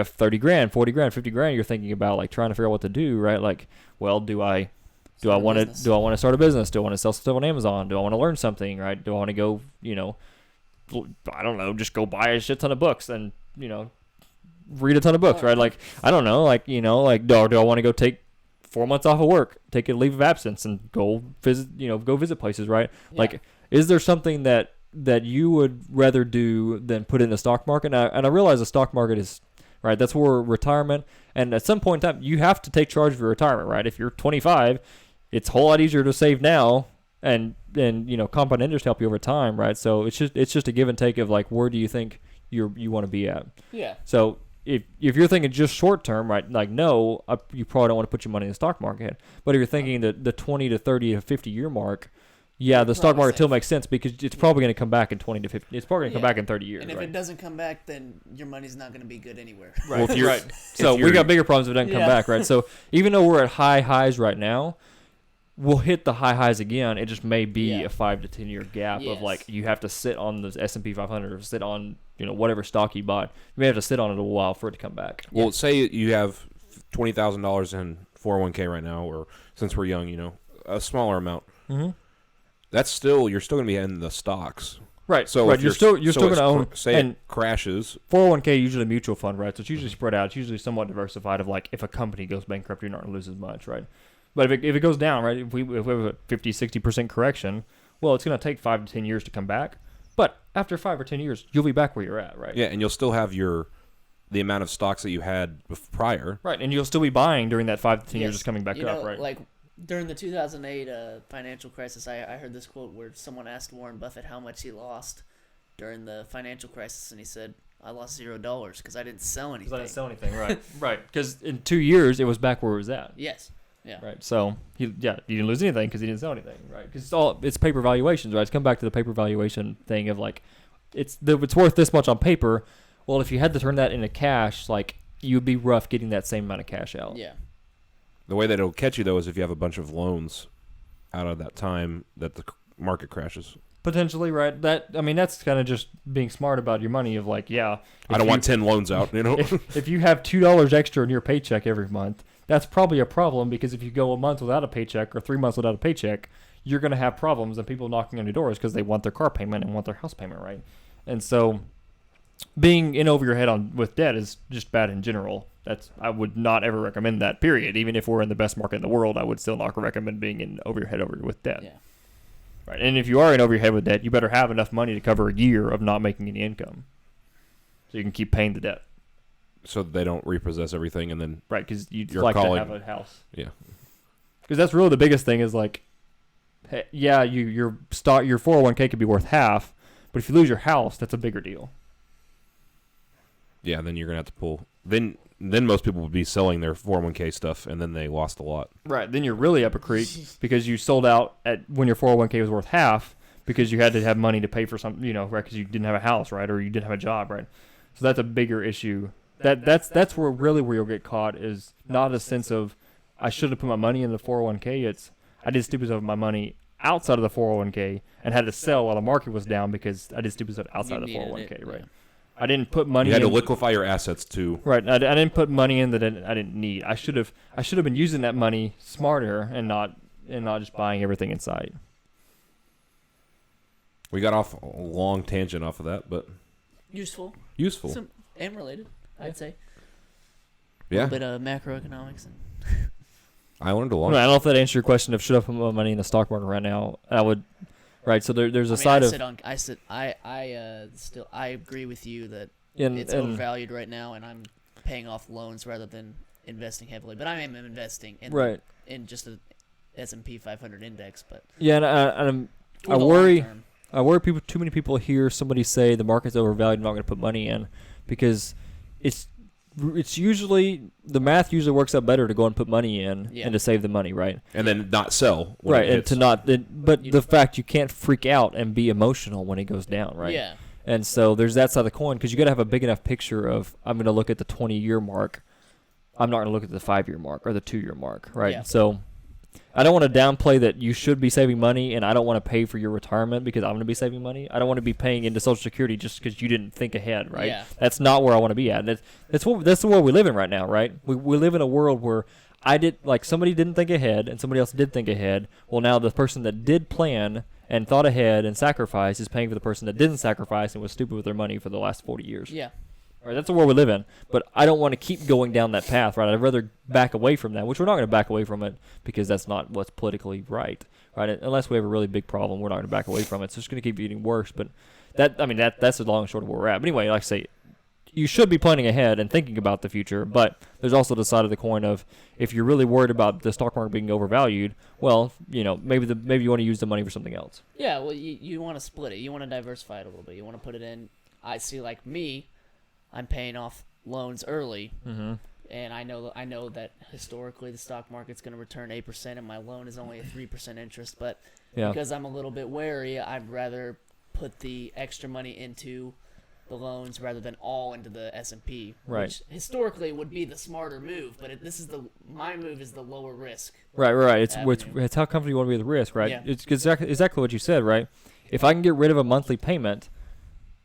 30 grand, 40 grand, 50 grand, you're thinking about like trying to figure out what to do, right? Like, well, do I want to start a business? Do I want to sell stuff on Amazon? Do I want to learn something, right? Do I want to go, I don't know, just go buy a shit ton of books and, read a ton of books, right? Like, I don't know, do I want to go take 4 months off of work, take a leave of absence and go visit places, right? Yeah. Like, is there something that you would rather do than put in the stock market? And I realize the stock market is, right, that's where retirement, and at some point in time, you have to take charge of your retirement, right? If you're 25, it's a whole lot easier to save now, and compound interest help you over time, right? So it's just a give and take of like, where do you think you want to be at? yeah. So if you're thinking just short term, right, like no, you probably don't want to put your money in the stock market. But if you're thinking the 20 to 30 to 50 year mark, yeah, the stock market still makes sense because it's probably going to come back in 20 to 50. It's probably going to come back in 30 years. And if right? it doesn't come back, then your money's not going to be good anywhere. Right. Well, if you're- right. So we got bigger problems if it doesn't come Yeah. back, right? So even though we're at high highs right now, we'll hit the high highs again. It just may be Yeah. a 5 to 10 year gap of Yes. like you have to sit on the S&P 500 or sit on whatever stock you bought. You may have to sit on it a while for it to come back. Well, say you have $20,000 in 401k right now, or since we're young, a smaller amount. Mm-hmm. That's still you're still going to be in the stocks. Right. So right. if You're still going it's to own. say And it crashes. 401k usually a mutual fund, right? So it's usually spread out. It's usually somewhat diversified. Of like if a company goes bankrupt, you're not going to lose as much, right? But if it goes down, right? If we have a 50-60% correction, well, it's going to take 5 to 10 years to come back. But after 5 or 10 years, you'll be back where you're at, right? Yeah, and you'll still have the amount of stocks that you had prior. Right, and you'll still be buying during that 5 to 10 years Yes. it's coming back up, right? Like during the 2008 financial crisis, I heard this quote where someone asked Warren Buffett how much he lost during the financial crisis, and he said, "I lost $0 because I didn't sell anything." Because I didn't sell anything, right? Right, because in 2 years it was back where it was at. Yes. Yeah. Right, so you didn't lose anything because he didn't sell anything, right? Because it's paper valuations, right? It's come back to the paper valuation thing of like, it's worth this much on paper. Well, if you had to turn that into cash, like you'd be rough getting that same amount of cash out. Yeah. The way that it'll catch you though is if you have a bunch of loans out of that time that the market crashes. Potentially, right? That's kind of just being smart about your money. Of like, yeah, I don't want 10 loans out. if you have $2 extra in your paycheck every month, that's probably a problem because if you go a month without a paycheck or 3 months without a paycheck, you're going to have problems and people knocking on your doors because they want their car payment and want their house payment, right? And so being in over your head with debt is just bad in general. I would not ever recommend that, period. Even if we're in the best market in the world, I would still not recommend being in over your head with debt. Yeah. Right. And if you are in over your head with debt, you better have enough money to cover a year of not making any income so you can keep paying the debt. So that they don't repossess everything and then Right, because you'd You're like calling- to have a house. yeah. Because that's really the biggest thing is like, hey, yeah, your 401k could be worth half, but if you lose your house, that's a bigger deal. Yeah, then you're going to have to pull. Then most people would be selling their 401k stuff and then they lost a lot. Right, then you're really up a creek because you sold out at when your 401k was worth half because you had to have money to pay for something, right, because you didn't have a house, right, or you didn't have a job, right? So that's a bigger issue. That's where you'll get caught is not a sense of I should have put my money in the 401k. It's I did stupid stuff with my money outside of the 401k and had to sell while the market was down because I did stupid stuff outside of the 401k, right? Yeah. I didn't put money You had in. to liquefy your assets too. Right, I didn't put money in that I didn't need. I should have been using that money smarter and not just buying everything in sight. We got off a long tangent off of that, but Useful. useful. And related, I'd say. Yeah, bit of macroeconomics. And I learned a I lot. don't know if that answers your question of should I put my money in the stock market right now. I would, right? So there's a side of I agree with you that and, it's and overvalued right now, and I'm paying off loans rather than investing heavily. But I am investing in right. in just the S&P 500 index. But Yeah, and for I the worry. long term, I worry people. Too many people hear somebody say the market's overvalued. I'm not going to put money in because it's usually the math usually works out better to go and put money in Yeah. and to save the money, right? And then not sell. When Right, it and hits. to not. But the fact you can't freak out and be emotional when it goes down, right? Yeah. And so there's that side of the coin because you got to have a big enough picture of I'm going to look at the 20-year mark. I'm not going to look at the 5-year mark or the 2-year mark, right? Yeah. So I don't want to downplay that you should be saving money, and I don't want to pay for your retirement because I'm going to be saving money. I don't want to be paying into Social Security just because you didn't think ahead, right? Yeah. That's not where I want to be at. That's the world we live in right now, right? We live in a world where somebody didn't think ahead and somebody else did think ahead. Well, now the person that did plan and thought ahead and sacrificed is paying for the person that didn't sacrifice and was stupid with their money for the last 40 years. Yeah. Right, that's the world we live in. But I don't want to keep going down that path, right? I'd rather back away from that, which we're not going to back away from it because that's not what's politically right? Unless we have a really big problem, we're not going to back away from it. So it's going to keep getting worse. But that's the long and short of where we're at. But anyway, like I say, you should be planning ahead and thinking about the future. But there's also the side of the coin of if you're really worried about the stock market being overvalued, well, maybe you want to use the money for something else. Yeah, well, you want to split it. You want to diversify it a little bit. You want to put it in. I see, like me, I'm paying off loans early, and I know that historically the stock market's going to return 8%, and my loan is only a 3% interest. But because I'm a little bit wary, I'd rather put the extra money into the loans rather than all into the S&P, Right. which historically would be the smarter move. But my move is the lower risk. Right. It's how comfortable you want to be with risk, right? Yeah. It's exactly what you said, right? If I can get rid of a monthly payment,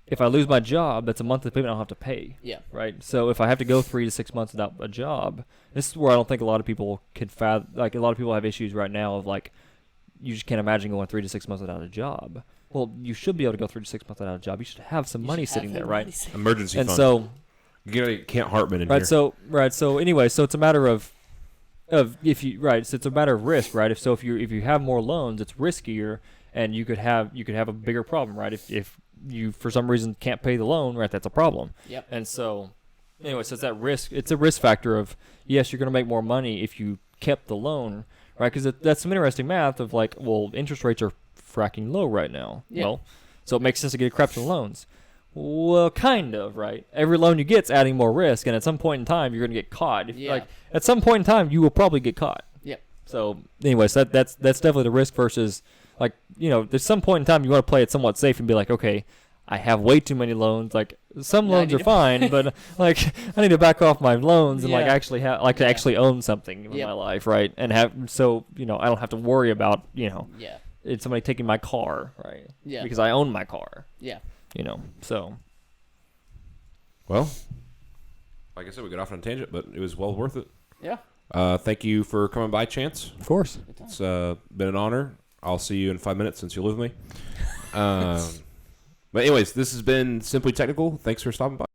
if I lose my job, that's a monthly payment I'll have to pay. Yeah. Right. So if I have to go 3 to 6 months without a job, this is where I don't think a lot of people can fathom. Like a lot of people have issues right now of like, you just can't imagine going 3 to 6 months without a job. Well, you should be able to go 3 to 6 months without a job. You should have some money sitting there, right? Emergency And fund. so, You can't Hartman in here. So anyway, so it's a matter of if you so it's a matter of risk, right? If you have more loans, it's riskier, and you could have a bigger problem, right? If you for some reason can't pay the loan, right? That's a problem. Yep. And so, anyway, so it's that risk. It's a risk factor of yes, you're going to make more money if you kept the loan, right? Because that's some interesting math of like, well, interest rates are fracking low right now. Yeah. Well, so it makes sense to get a crap ton of loans. Well, kind of, right? Every loan you get's adding more risk, and at some point in time, you're going to get caught. At some point in time, you will probably get caught. Yep. So, anyways, that's definitely the risk versus, like, there's some point in time you want to play it somewhat safe and be like, okay, I have way too many loans. Like, some loans are fine, but like, I need to back off my loans and like actually have, like, to actually own something in my life, right? And have I don't have to worry about it's somebody taking my car, right? Yeah. Because I own my car. Yeah. So. Well, like I said, we got off on a tangent, but it was well worth it. Yeah. Thank you for coming by, Chance. Of course. It's been an honor. I'll see you in 5 minutes since you live with me. But anyways, this has been Simply Technical. Thanks for stopping by.